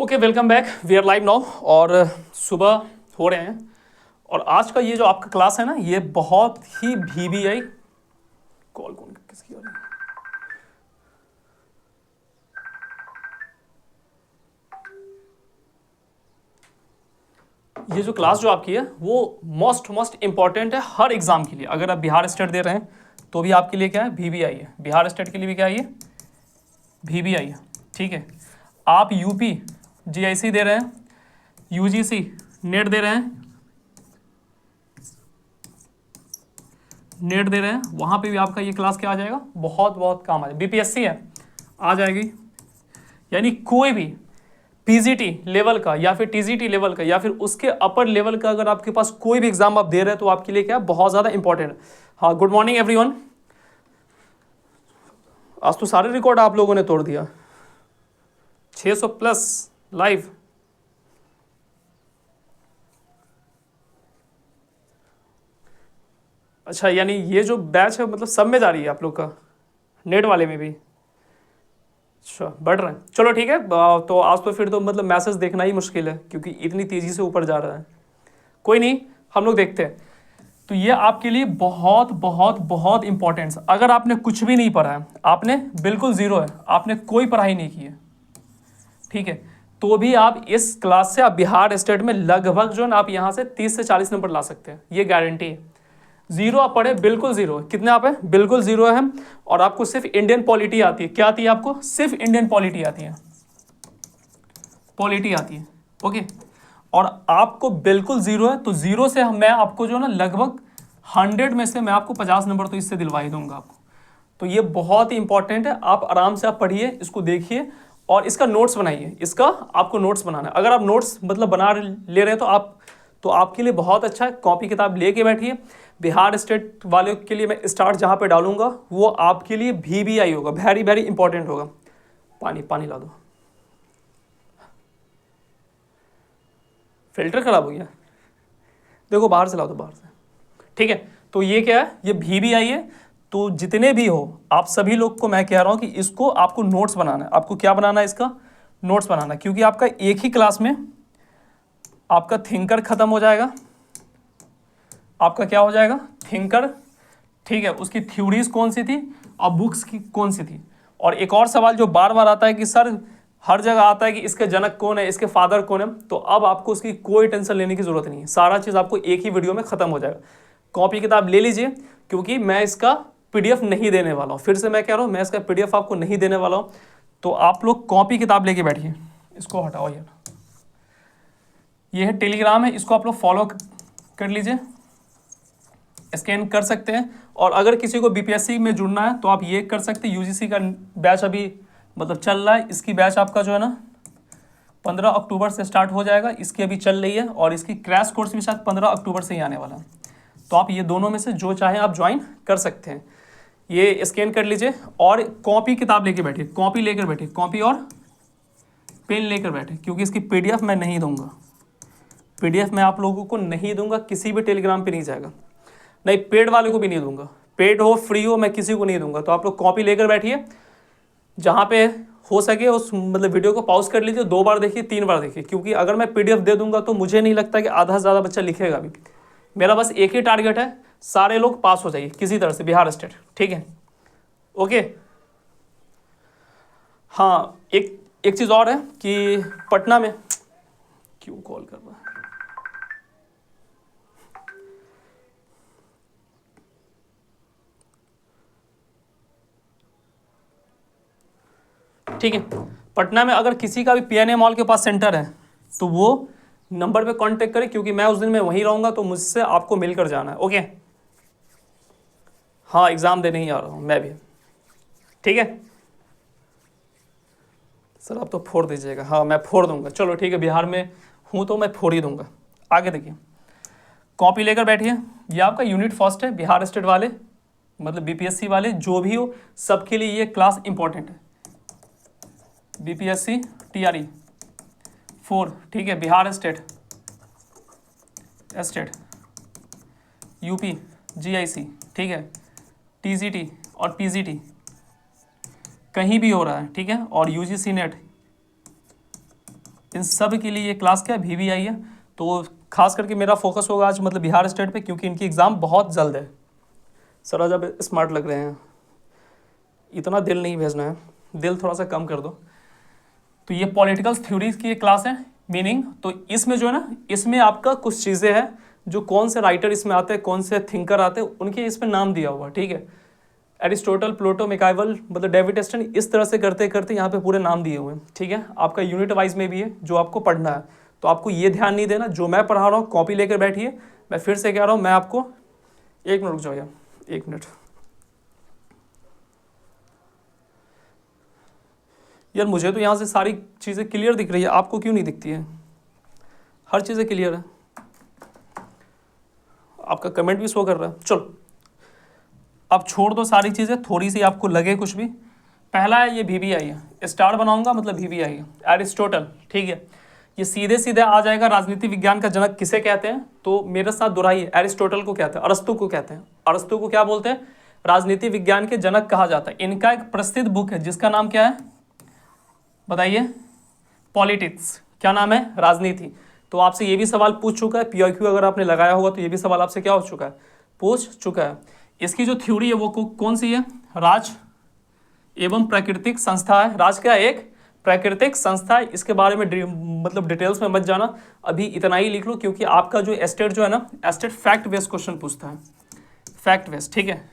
Okay, welcome back. We are live now और सुबह हो रहे हैं। और आज का ये जो आपका क्लास है ना, ये बहुत ही VBI कॉल कौन किसकी आ रही है? ये जो क्लास जो आपकी है वो मोस्ट इम्पॉर्टेंट है हर एग्जाम के लिए। अगर आप बिहार स्टेट दे रहे हैं तो भी आपके लिए क्या है, VBI है। बिहार स्टेट के लिए भी क्या है, ये VBI है। ठीक है, आप यूपी GIC दे रहे हैं, UGC नेट दे रहे हैं, वहाँ पे भी आपका ये क्लास क्या आ जाएगा, बहुत बहुत काम आ जाएगा। BPSC है, आ जाएगी। यानी कोई भी PGT लेवल का या फिर TGT लेवल का या फिर उसके अपर लेवल का अगर आपके पास कोई भी एग्जाम आप दे रहे हैं तो आपके लिए क्या बहुत ज़्यादा इंपॉर्टेंट है। हाँ, गुड मॉर्निंग एवरीवन। आज तो सारे रिकॉर्ड आप लोगों ने तोड़ दिया, 600 प्लस लाइव। अच्छा, यानी ये जो बैच है मतलब सब में जा रही है आप लोग का, नेट वाले में भी? अच्छा, बढ़ रहे हैं। चलो ठीक है। तो आज तो फिर तो मतलब मैसेज देखना ही मुश्किल है क्योंकि इतनी तेज़ी से ऊपर जा रहा है। कोई नहीं, हम लोग देखते हैं। तो ये आपके लिए बहुत बहुत बहुत इंपॉर्टेंट। अगर आपने कुछ भी नहीं पढ़ा है, आपने बिल्कुल ज़ीरो है, आपने कोई पढ़ाई नहीं की है, ठीक है, तो भी आप इस क्लास से आप बिहार स्टेट में लगभग जो है ना आप यहाँ से 30 से 40 नंबर ला सकते हैं, ये गारंटी है। जीरो आप पढ़े, बिल्कुल जीरो। कितने आप है? बिल्कुल जीरो है। और आपको सिर्फ इंडियन पॉलिटी आती है। क्या आती है आपको? सिर्फ इंडियन पॉलिटी आती है, पॉलिटी आती है। ओके, और आपको बिल्कुल जीरो है तो जीरो से मैं आपको जो है ना लगभग 100 में से मैं आपको 50 नंबर तो इससे दिलवा ही दूंगा आपको। तो ये बहुत ही इंपॉर्टेंट है। आप आराम से आप पढ़िए, इसको देखिए और इसका नोट्स बनाइए। इसका आपको नोट्स बनाना है। अगर आप नोट्स मतलब बना ले रहे हैं तो आपके लिए बहुत अच्छा है। कॉपी किताब लेके बैठिए। बिहार स्टेट वाले के लिए मैं स्टार्ट जहाँ पे डालूंगा वो आपके लिए VBI होगा, वेरी वेरी इंपॉर्टेंट होगा। पानी ला दो, फिल्टर खराब हो गया। देखो बाहर से ला दो, बाहर से। ठीक है, तो ये क्या है, ये VBI है। तो जितने भी हो आप सभी लोग को मैं कह रहा हूँ कि इसको आपको नोट्स बनाना है। आपको क्या बनाना है? इसका नोट्स बनाना है। क्योंकि आपका एक ही क्लास में आपका थिंकर खत्म हो जाएगा। आपका क्या हो जाएगा? थिंकर। ठीक है, उसकी थ्योरीज कौन सी थी और बुक्स की कौन सी थी। और एक और सवाल जो बार बार आता है कि सर हर जगह आता है कि इसके जनक कौन है, इसके फादर कौन है। तो अब आपको उसकी कोई टेंशन लेने की जरूरत नहीं है। सारा चीज़ आपको एक ही वीडियो में खत्म हो जाएगा। कॉपी किताब ले लीजिए क्योंकि मैं इसका PDF नहीं देने वाला हूँ। फिर से मैं कह रहा हूँ, मैं इसका PDF आपको नहीं देने वाला हूँ। तो आप लोग कॉपी किताब लेके बैठिए। इसको हटाओ यार, ये है टेलीग्राम है, इसको आप लोग फॉलो कर लीजिए, स्कैन कर सकते हैं। और अगर किसी को BPSC में जुड़ना है तो आप ये कर सकते हैं। UGC का बैच अभी मतलब चल रहा है। इसकी बैच आपका जो है ना 15 अक्टूबर से स्टार्ट हो जाएगा। इसकी अभी चल रही है और इसकी क्रैश कोर्स भी शायद 15 अक्टूबर से ही आने वाला है। तो आप ये दोनों में से जो चाहें आप ज्वाइन कर सकते हैं। ये स्कैन कर लीजिए और कॉपी किताब लेके बैठिए, कॉपी लेकर बैठिए, कॉपी और पेन लेकर बैठे। क्योंकि इसकी PDF मैं नहीं दूंगा, PDF मैं आप लोगों को नहीं दूंगा, किसी भी टेलीग्राम पे नहीं जाएगा, नहीं पेड वाले को भी नहीं दूंगा। पेड हो फ्री हो मैं किसी को नहीं दूंगा। तो आप लोग कॉपी लेकर बैठिए, जहाँ पे हो सके उस मतलब वीडियो को पॉज कर लीजिए, 2 बार देखिए, 3 बार देखिए। क्योंकि अगर मैं PDF दे दूंगा तो मुझे नहीं लगता कि आधा से ज़्यादा बच्चा लिखेगा भी। मेरा बस एक ही टारगेट है, सारे लोग पास हो जाइए किसी तरह से बिहार स्टेट। ठीक है, ओके। हाँ, एक चीज़ और है कि पटना में क्यों कॉल कर रहा है, ठीक है। पटना में अगर किसी का भी PNA मॉल के पास सेंटर है तो वो नंबर पे कांटेक्ट करें क्योंकि मैं उस दिन में वहीं रहूँगा तो मुझसे आपको मिलकर जाना है। ओके, हाँ, एग्ज़ाम देने ही आ रहा हूँ मैं भी। ठीक है सर, आप तो फोड़ दीजिएगा। हाँ, मैं फोड़ दूंगा। चलो ठीक है, बिहार में हूँ तो मैं फोड़ ही दूंगा। आगे देखिए, कॉपी लेकर बैठिए। ये आपका यूनिट फर्स्ट है। बिहार स्टेट वाले मतलब BPSC वाले जो भी हो सबके लिए ये क्लास इंपॉर्टेंट है। BPSC TRE 4, ठीक है, बिहार स्टेट UP GIC, ठीक है, TGT और PGT कहीं भी हो रहा है, ठीक है। और UGC नेट इन सब के लिए ये क्लास क्या है, VBI है। तो खास करके मेरा फोकस होगा आज मतलब बिहार स्टेट पे, क्योंकि इनकी एग्ज़ाम बहुत जल्द है। सर आज आप स्मार्ट लग रहे हैं, इतना दिल नहीं भेजना है, दिल थोड़ा सा कम कर दो। तो ये पॉलिटिकल थ्योरीज की क्लास है, मीनिंग। तो इसमें जो है ना, इसमें आपका कुछ चीज़ें हैं जो कौन से राइटर इसमें आते हैं, कौन से थिंकर आते हैं, उनके इसमें नाम दिया हुआ, ठीक है। एरिस्टोटल, प्लेटो, मैकियावेली, मतलब डेविड स्टन, इस तरह से करते करते यहाँ पे पूरे नाम दिए हुए हैं, ठीक है। आपका यूनिट वाइज में भी है जो आपको पढ़ना है। तो आपको ये ध्यान नहीं देना, जो मैं पढ़ा रहा हूँ कॉपी लेकर बैठिए। मैं फिर से कह रहा हूँ, मैं आपको 1 मिनट रुक जाओ यार, 1 मिनट यार। मुझे तो यहाँ से सारी चीज़ें क्लियर दिख रही है, आपको क्यों नहीं दिखती है? हर चीज़ें क्लियर है, आपका कमेंट भी शो कर रहा है। चलो अब छोड़ दो सारी चीज़ें, थोड़ी सी आपको लगे कुछ भी। पहला है ये VBI है, स्टार बनाऊंगा मतलब VBI है। एरिस्टोटल, ठीक है, ये सीधे सीधे आ जाएगा। राजनीति विज्ञान का जनक किसे कहते हैं? तो मेरे साथ दोहराइए, एरिस्टोटल को कहते हैं, अरस्तु को कहते हैं। अरस्तु को क्या बोलते हैं? राजनीति विज्ञान के जनक कहा जाता है। इनका एक प्रसिद्ध बुक है जिसका नाम क्या है बताइए? पॉलिटिक्स। क्या नाम है? राजनीति। तो आपसे ये भी सवाल पूछ चुका है, PIQ अगर आपने लगाया होगा तो ये भी सवाल आपसे क्या हो चुका है, पूछ चुका है। इसकी जो थ्योरी है वो कौन सी है? राज एवं प्राकृतिक संस्था है। राज क्या है? एक प्राकृतिक संस्था है। इसके बारे में मतलब डिटेल्स में मत जाना, अभी इतना ही लिख लो, क्योंकि आपका जो एस्टेट जो है ना, एस्टेट फैक्ट बेस्ड क्वेश्चन पूछता है, फैक्ट बेस्ड, ठीक है।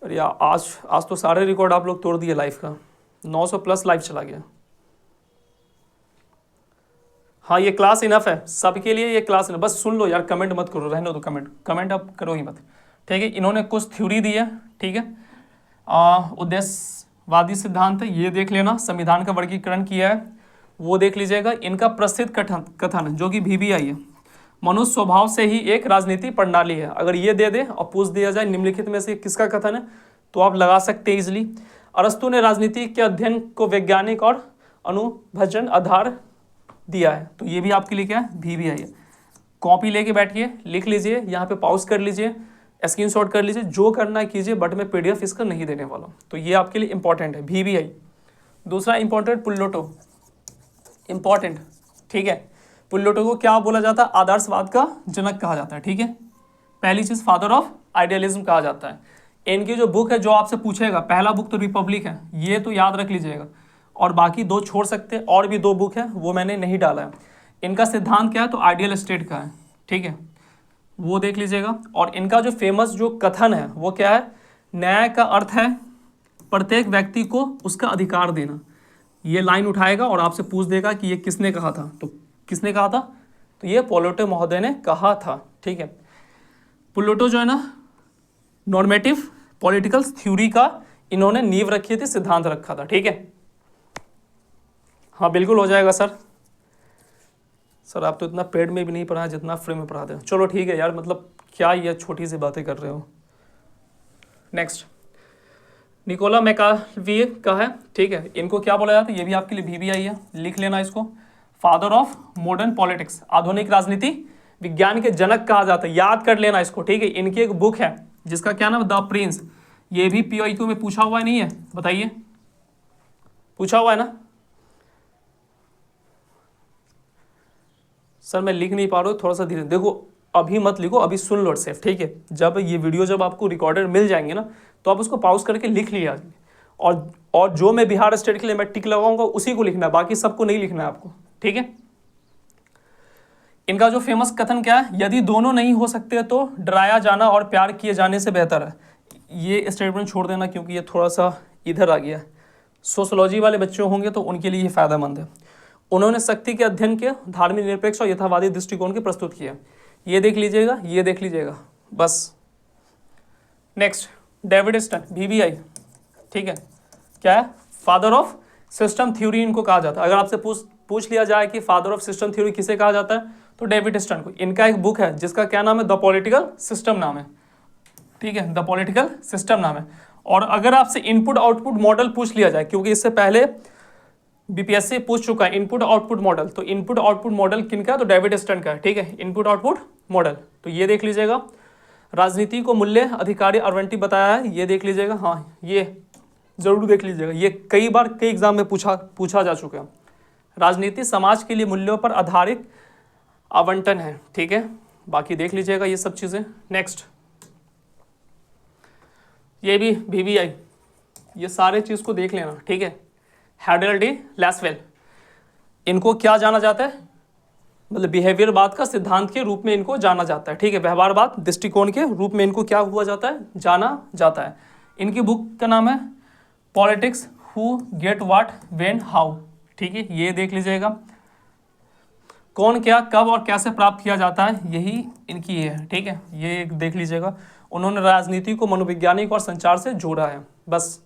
अरे यार आज तो सारे रिकॉर्ड आप लोग तोड़ दिए लाइव का, 900 प्लस लाइव चला गया। हाँ ये क्लास इनफ है सबके लिए, ये क्लास इनफ, बस सुन लो यार, कमेंट मत करो, रहने दो कमेंट अब करो ही मत, ठीक है। इन्होंने कुछ थ्योरी दी है, ठीक है। उद्देश्यवादी सिद्धांत है, ये देख लेना। संविधान का वर्गीकरण किया है, वो देख लीजिएगा। इनका प्रसिद्ध कथन जो कि VBI है, मनुष्य स्वभाव से ही एक राजनीति प्रणाली है। अगर ये दे दे और पूछ दिया जाए निम्नलिखित में से किसका कथन है, तो आप लगा सकते हैं इजिली। अरस्तु ने राजनीति के अध्ययन को वैज्ञानिक और अनुभवजन्य आधार दिया है। तो ये भी आपके लिए क्या है? VBI है। कॉपी लेके बैठिए, लिख लीजिए, यहाँ पे पॉज कर लीजिए, स्क्रीनशॉट कर लीजिए, जो करना है कीजिए, बट मैं PDF इसका नहीं देने वाला हूँ। तो ये आपके लिए इंपॉर्टेंट है, VBI। दूसरा इंपॉर्टेंट, प्लेटो, इंपॉर्टेंट, ठीक है। प्लेटो को क्या बोला जाता है? आदर्शवाद का जनक कहा जाता है, ठीक है। पहली चीज, फादर ऑफ आइडियलिज्म कहा जाता है। इनकी जो बुक है, जो आपसे पूछेगा, पहला बुक तो रिपब्लिक है, ये तो याद रख लीजिएगा, और बाकी 2 छोड़ सकते हैं। और भी 2 बुक है, वो मैंने नहीं डाला है। इनका सिद्धांत क्या है? तो आइडियल स्टेट का है, ठीक है, वो देख लीजिएगा। और इनका जो फेमस जो कथन है वो क्या है? न्याय का अर्थ है प्रत्येक व्यक्ति को उसका अधिकार देना। ये लाइन उठाएगा और आपसे पूछ देगा कि ये किसने कहा था, तो किसने कहा था? तो ये प्लेटो महोदय ने कहा था, ठीक है। प्लेटो जो है ना, नॉर्मेटिव पॉलिटिकल थ्योरी का इन्होंने नींव रखी थी, सिद्धांत रखा था, ठीक है। हाँ बिल्कुल हो जाएगा सर। सर आप तो इतना पेड में भी नहीं पढ़ा जितना फ्री में पढ़ाते हैं। चलो ठीक है यार, मतलब क्या ये छोटी सी बातें कर रहे हो। नेक्स्ट, निकोला मैकियावेली का है, ठीक है। इनको क्या बोला जाता है? ये भी आपके लिए VBI है, लिख लेना इसको। फादर ऑफ मॉडर्न पॉलिटिक्स, आधुनिक राजनीति विज्ञान के जनक कहा जाता है, याद कर लेना इसको, ठीक है। इनकी एक बुक है जिसका क्या नाम है? The Prince. ये भी PIQ में पूछा हुआ है, नहीं है? बताइए, पूछा हुआ है ना? सर मैं लिख नहीं पा रहा हूँ, थोड़ा सा धीरे देखो, अभी मत लिखो, अभी सुन लो सेफ, ठीक है। जब ये वीडियो जब आपको रिकॉर्डेड मिल जाएंगे ना, तो आप उसको पॉज करके लिख लिया। और जो मैं बिहार स्टेट के लिए मैं टिक लगाऊंगा उसी को लिखना है, बाकी सबको नहीं लिखना है आपको, ठीक है। इनका जो फेमस कथन क्या है? यदि दोनों नहीं हो सकते तो डराया जाना और प्यार किए जाने से बेहतर है। ये स्टेटमेंट छोड़ देना क्योंकि ये थोड़ा सा इधर आ गया है। सोशोलॉजी वाले बच्चे होंगे तो उनके लिए ये फायदेमंद है। उन्होंने शक्ति के अध्ययन के धार्मिक निरपेक्ष और यथावादी दृष्टिकोण के प्रस्तुत किया। ये देख लीजिएगा, ये देख लीजिएगा बस। नेक्स्ट, डेविड स्टन, VBI, ठीक है। क्या है? फादर ऑफ सिस्टम थ्योरी इनको कहा जाता है। अगर आपसे पूछ लिया जाए कि फादर ऑफ सिस्टम थ्योरी किसे कहा जाता है, तो डेविड स्टन को। इनका एक बुक है जिसका क्या नाम है? द पॉलिटिकल सिस्टम नाम है, ठीक है, द पॉलिटिकल सिस्टम नाम है। और अगर आपसे इनपुट आउटपुट मॉडल पूछ लिया जाए, क्योंकि इससे पहले BPSC पूछ चुका है इनपुट आउटपुट मॉडल, तो इनपुट आउटपुट मॉडल किनका है? तो डेविड स्टन का है, ठीक है, इनपुट आउटपुट मॉडल। तो ये देख लीजिएगा। राजनीति को मूल्य अधिकारी आवंटी बताया है, ये देख लीजिएगा। हाँ ये जरूर देख लीजिएगा, ये कई बार कई एग्जाम में पूछा जा चुका है। राजनीति समाज के लिए मूल्यों पर आधारित आवंटन है, ठीक है, बाकी देख लीजिएगा ये सब चीज़ें। नेक्स्ट, ये भी VVI, ये सारे चीज़ को देख लेना, ठीक है। हैडल डी लैसवेल, इनको क्या जाना जाता है, मतलब बिहेवियरवाद का सिद्धांत के रूप में इनको जाना जाता है, ठीक है, व्यवहारवाद दृष्टिकोण के रूप में इनको क्या हुआ जाता है, जाना जाता है। इनकी बुक का नाम है politics who get what when how, ठीक है, ये देख लीजिएगा। कौन क्या कब और कैसे प्राप्त किया जाता है, यही इनकी ये है, ठीक है, ये देख लीजिएगा। उन्होंने राजनीति को मनोवैज्ञानिक और संचार से जोड़ा है, बस,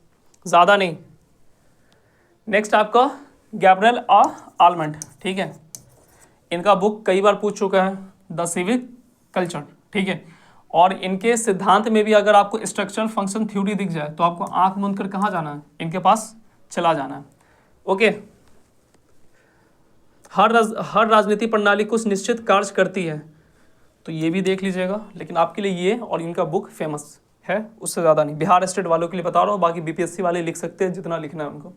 ज़्यादा नहीं। नेक्स्ट आपका गैब्रियल आलमंड, ठीक है, इनका बुक कई बार पूछ चुका है, द सिविक कल्चर, ठीक है। और इनके सिद्धांत में भी अगर आपको स्ट्रक्चरल फंक्शन थ्योरी दिख जाए तो आपको आंख मूंद कर कहाँ जाना है, इनके पास चला जाना है, ओके। हर राजनीति प्रणाली कुछ निश्चित कार्य करती है, तो ये भी देख लीजिएगा, लेकिन आपके लिए ये और इनका बुक फेमस है, उससे ज़्यादा नहीं। बिहार स्टेट वालों के लिए बता रहा हूँ, बाकी BPSC वाले लिख सकते हैं जितना लिखना है उनको।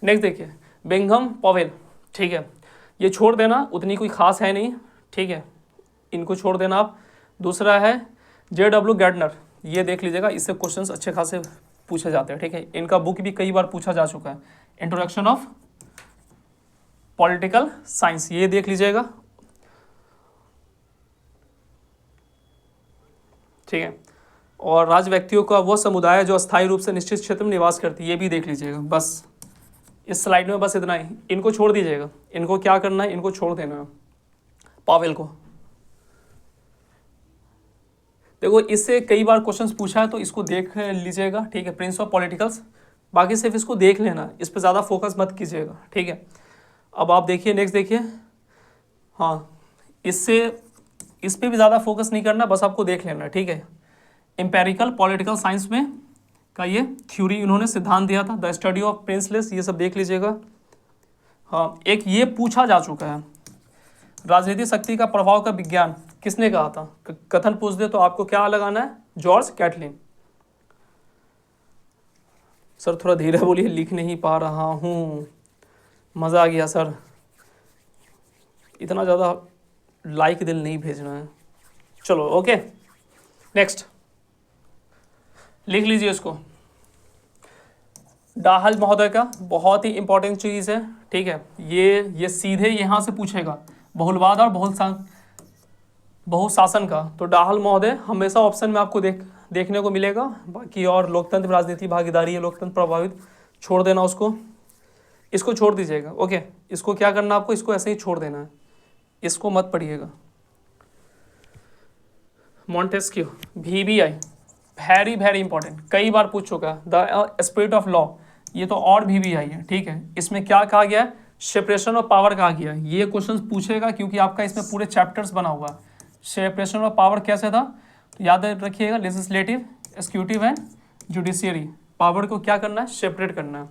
नेक्स्ट देखिए, बिंघम पवेल, ठीक है, ये छोड़ देना, उतनी कोई खास है नहीं, ठीक है, इनको छोड़ देना आप। दूसरा है JW गैर्डनर, ये देख लीजिएगा, इससे क्वेश्चंस अच्छे खासे पूछे जाते हैं, ठीक है, इनका बुक भी कई बार पूछा जा चुका है, इंट्रोडक्शन ऑफ पॉलिटिकल साइंस, ये देख लीजिएगा, ठीक है। और राज व्यक्तियों का वो समुदाय है जो अस्थायी रूप से निश्चित क्षेत्र में निवास करती है, ये भी देख लीजिएगा। बस इस स्लाइड में बस इतना ही, इनको छोड़ दीजिएगा, इनको क्या करना है, इनको छोड़ देना है, पावेल को। देखो इससे कई बार क्वेश्चंस पूछा है तो इसको देख लीजिएगा, ठीक है, प्रिंस ऑफ पॉलिटिकल्स, बाकी सिर्फ इसको देख लेना, इस पर ज़्यादा फोकस मत कीजिएगा, ठीक है। अब आप देखिए, नेक्स्ट देखिए, हाँ, इस पे भी ज़्यादा फोकस नहीं करना, बस आपको देख लेना, ठीक है। एम्पेरिकल पॉलिटिकल साइंस में का ये थ्योरी इन्होंने सिद्धांत दिया था, द स्टडी ऑफ प्रिंसलेस, ये सब देख लीजिएगा। हाँ, एक ये पूछा जा चुका है, राजनीतिक शक्ति का प्रभाव का विज्ञान किसने कहा था, कथन पूछ दे तो आपको क्या लगाना है, जॉर्ज कैटलिन। सर थोड़ा धीरे बोलिए, लिख नहीं पा रहा हूँ, मज़ा आ गया सर, इतना ज़्यादा लाइक दिल नहीं भेजना है, चलो ओके। नेक्स्ट लिख लीजिए इसको, डाहल महोदय का बहुत ही इंपॉर्टेंट चीज़ है, ठीक है, ये सीधे यहाँ से पूछेगा, बहुलवाद और बहुशासन का, तो डाहल महोदय हमेशा ऑप्शन में आपको देखने को मिलेगा। बाकी और लोकतंत्र राजनीति भागीदारी है, लोकतंत्र प्रभावित, छोड़ देना उसको, इसको छोड़ दीजिएगा, ओके। इसको क्या करना आपको, इसको ऐसे ही छोड़ देना है, इसको मत पढ़िएगा। Montesquieu, VBI, very very important, कई बार पूछ चुका है, द स्पिरिट ऑफ लॉ, ये तो और VBI है, ठीक है। इसमें क्या कहा गया है, सेपरेशन ऑफ पावर कहा गया है, ये क्वेश्चन पूछेगा क्योंकि आपका इसमें पूरे चैप्टर्स बना हुआ है। सेपरेशन ऑफ पावर कैसे था, तो याद रखिएगा, legislative, executive and judiciary, power को क्या करना है, सेपरेट करना है।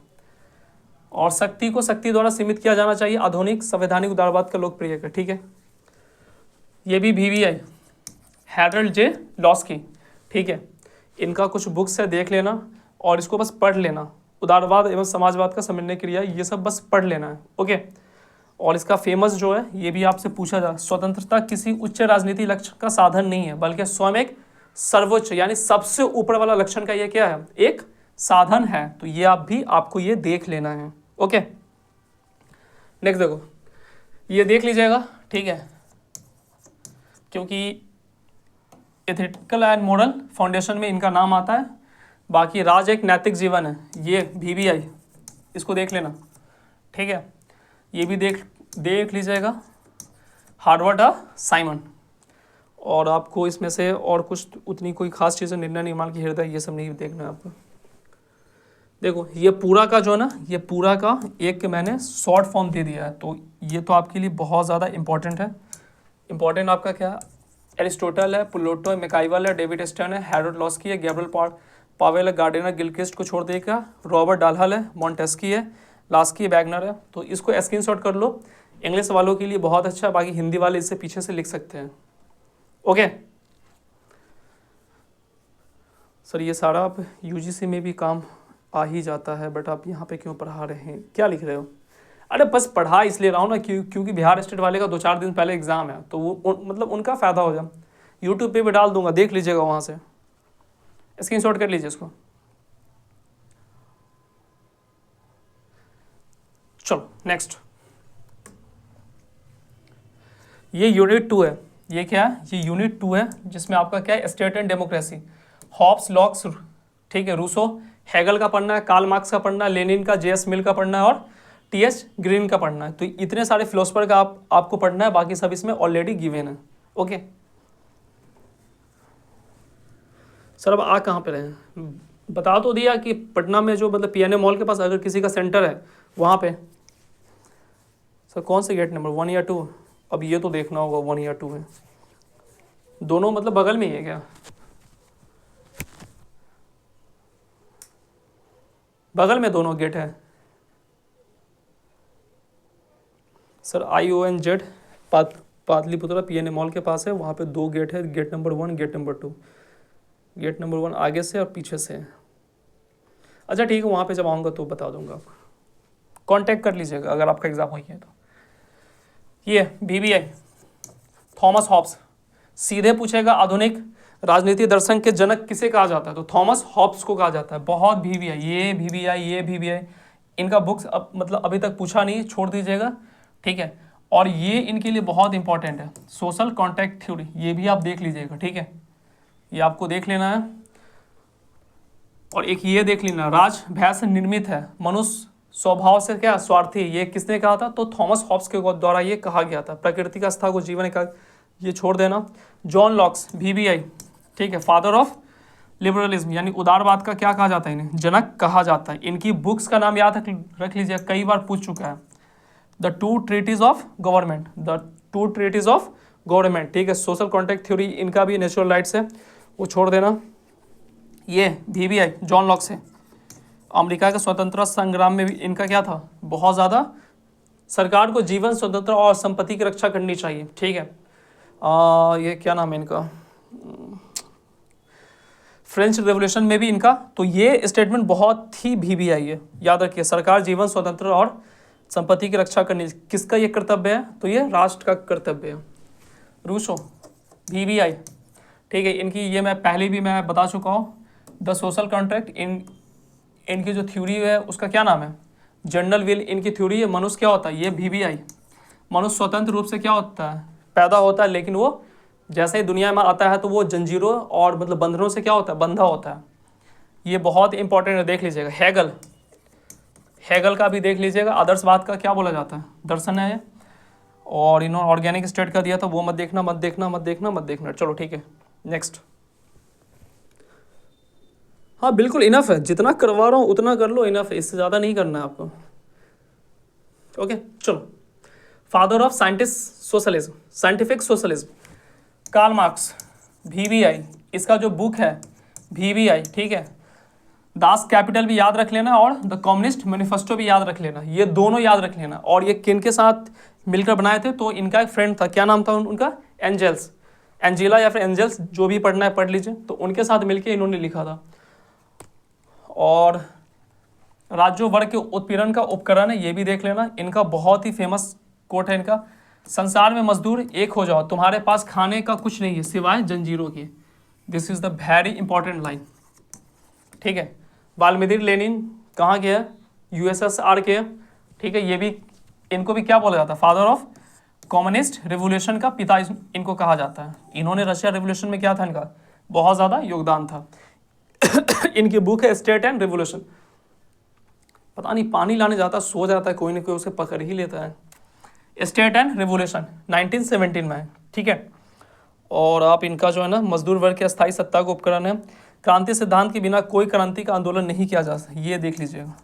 और शक्ति को शक्ति द्वारा सीमित किया जाना चाहिए, आधुनिक संवैधानिक उदारवाद का लोकप्रिय है, ठीक है। ये भी VBI, हैरल्ड जे लॉस्की, ठीक है, इनका कुछ बुक्स है, देख लेना और इसको बस पढ़ लेना, उदारवाद एवं समाजवाद का समन्वय क्रिया, ये सब बस पढ़ लेना है, ओके। और इसका फेमस जो है, ये भी आपसे पूछा जा, स्वतंत्रता किसी उच्च राजनीति लक्ष्य का साधन नहीं है, बल्कि स्वयं एक सर्वोच्च यानी सबसे ऊपर वाला लक्षण का ये क्या है, एक साधन है, तो ये आपको ये देख लेना है, ओके। नेक्स्ट देखो, ये देख लीजिएगा, ठीक है, क्योंकि एथिकल एंड मोरल फाउंडेशन में इनका नाम आता है। बाकी राज एक नैतिक जीवन है, ये VBI, इसको देख लेना, ठीक है। ये भी देख लीजिएगा, हार्वर्ड साइमन। और आपको इसमें से और कुछ उतनी कोई खास चीज़ें, निर्णय निर्माण की हृदय, ये सब नहीं देखना है आपको। देखो ये पूरा का जो है ना, ये पूरा का एक मैंने शॉर्ट फॉर्म दे दिया है, तो ये तो आपके लिए बहुत ज़्यादा इंपॉर्टेंट है। इंपॉर्टेंट आपका क्या, एरिस्टोटल है, प्लूटो है, मैकाइवल है, डेविड स्टर्न है, हैरोल्ड लॉस्की है, गैब्रियल पावेल है, गार्डिनर गिलक्रिस्ट को छोड़ देगा, रॉबर्ट डालहल है, मॉन्टेस्की है, लास्की वैगनर है। तो इसको स्क्रीनशॉट कर लो, इंग्लिश वालों के लिए बहुत अच्छा, बाकी हिंदी वाले इससे पीछे से लिख सकते हैं, ओके। सर ये सारा आप UGC में भी काम आ ही जाता है, बट आप यहाँ पे क्यों पढ़ा रहे हैं, क्या लिख रहे हो? अरे बस पढ़ा इसलिए रहा हूँ ना क्योंकि बिहार स्टेट वाले का 2-4 दिन पहले एग्ज़ाम है, तो वो मतलब उनका फ़ायदा हो जाए। यूट्यूब पे भी डाल दूंगा, देख लीजिएगा वहाँ से, स्क्रीनशॉट कर लीजिए इसको। चलो नेक्स्ट, ये यूनिट 2 है। ये क्या है? ये यूनिट 2 है, जिसमें आपका क्या है, state and democracy, Hobbes, Locke's, ठीक है, रूसो, हेगल का पढ़ना है, कार्ल मार्क्स का पढ़ना है, लेनिन का, जेएस मिल का पढ़ना है और टीएच ग्रीन का पढ़ना है। तो इतने सारे फिलोसफर का आपको पढ़ना है, बाकी सब इसमें ऑलरेडी गिवन है। ओके सर, अब आ कहाँ पे रहे हैं? बता तो दिया कि पटना में जो मतलब पीएनए मॉल के पास अगर किसी का सेंटर है वहाँ पे। सर कौन से गेट नंबर, 1 या 2? अब ये तो देखना होगा 1 या 2 है, दोनों मतलब बगल में ही है क्या? बगल में दोनों गेट है। Sir IONZ Patliputra PNA mall के पास है, वहाँ पे 2 गेट है, gate number 1, gate number 2। Gate number 1 आगे से और पीछे से है। अच्छा ठीक है, वहाँ पे जब आऊँगा तो बता दूंगा आपको, कांटेक्ट कर लीजिएगा अगर आपका एग्ज़ाम हुई है तो। ये BBI, थॉमस हॉब्स, सीधे पूछेगा आधुनिक राजनीति दर्शन के जनक किसे कहा जाता है, तो थॉमस हॉब्स को कहा जाता है। बहुत BBI, ये BBI, इनका बुक्स अब मतलब अभी तक पूछा नहीं, छोड़ दीजिएगा, ठीक है। और ये इनके लिए बहुत इंपॉर्टेंट है, सोशल कॉन्ट्रैक्ट थ्योरी, ये भी आप देख लीजिएगा, ठीक है, ये आपको देख लेना है। और एक ये देख लेना, राज भय से निर्मित है, मनुष्य स्वभाव से क्या स्वार्थी, ये किसने कहा था, तो थॉमस हॉब्स के द्वारा ये कहा गया था। प्रकृति का आस्था को जीवन का, ये छोड़ देना। जॉन लॉक्स, BBI, ठीक है, फादर ऑफ लिबरलिज्म, यानी उदारवाद का क्या कहा जाता है, इन्हें जनक कहा जाता है। इनकी बुक्स का नाम याद रख लीजिए, कई बार पूछ चुका है, the 2 treaties of government, the 2 treaties of government, ठीक है। सोशल कॉन्ट्रैक्ट थ्योरी इनका भी नेचुरल राइट्स है, वो छोड़ देना। ये BBI जॉन लॉक्स है। अमेरिका के स्वतंत्रता संग्राम में भी इनका क्या था, बहुत ज़्यादा, सरकार को जीवन, स्वतंत्रता और संपत्ति की रक्षा करनी चाहिए, ठीक है। ये क्या नाम है इनका, फ्रेंच रेवोल्यूशन में भी इनका, तो ये स्टेटमेंट बहुत ही BBI है, याद रखिए, सरकार जीवन, स्वतंत्रता और संपत्ति की रक्षा करनी, किसका ये कर्तव्य है, तो ये राष्ट्र का कर्तव्य है। रूसो, BBI, ठीक है, इनकी ये मैं पहले भी मैं बता चुका हूँ, द सोशल कॉन्ट्रैक्ट, इनकी जो थ्योरी है उसका क्या नाम है, जनरल विल इनकी थ्योरी है। मनुष्य क्या होता है, ये BBI, मनुष्य स्वतंत्र रूप से क्या होता है, पैदा होता है, लेकिन वो जैसे ही दुनिया में आता है तो वो जंजीरों और मतलब बंधनों से क्या होता है, बंधा होता है। ये बहुत इंपॉर्टेंट है, देख लीजिएगा। हेगल का भी देख लीजिएगा, आदर्शवाद का क्या बोला जाता है, दर्शन है। और इन्होंने ऑर्गेनिक स्टेट का दिया था, वो मत देखना। चलो ठीक है, नेक्स्ट। हाँ बिल्कुल इनफ है, जितना करवा रहा हूँ उतना कर लो, इनफ है, इससे ज़्यादा नहीं करना है आपको। ओके चलो, father of scientific socialism, Karl Marx, BBI, इसका जो बुक है BBI, ठीक है। दास कैपिटल भी याद रख लेना और द कम्युनिस्ट मैनिफेस्टो भी याद रख लेना, ये दोनों याद रख लेना। और ये किन के साथ मिलकर बनाए थे, तो इनका एक फ्रेंड था, क्या नाम था उनका, एंजेला या फिर एंजल्स, जो भी पढ़ना है पढ़ लीजिए, तो उनके साथ मिलकर इन्होंने लिखा था। और राज्यों वर्ग के उत्पीड़न का उपकरण है, ये भी देख लेना। इनका बहुत ही फेमस कोट है इनका, संसार में मजदूर एक हो जाओ, तुम्हारे पास खाने का कुछ नहीं है सिवाय जंजीरों के। This is the very important line, ठीक है। वाल्मीकि लेनिन कहाँ के है, USSR के, ठीक है। ये भी, इनको भी क्या बोला जाता है, फादर ऑफ कम्युनिस्ट रिवोल्यूशन का पिता इनको कहा जाता है। इन्होंने रशिया रिवोल्यूशन में क्या था, इनका बहुत ज़्यादा योगदान था। इनकी बुक है स्टेट एंड रिवोल्यूशन। पता नहीं पानी लाने जाता, सो जाता है, कोई ना कोई उसे पकड़ ही लेता है। स्टेट एंड रिवोल्यूशन 1917 में है, ठीक है। और आप इनका जो है ना, मजदूर वर्ग की अस्थायी सत्ता का उपकरण है, क्रांति सिद्धांत के बिना कोई क्रांति का आंदोलन नहीं किया जा सकता, ये देख लीजिएगा,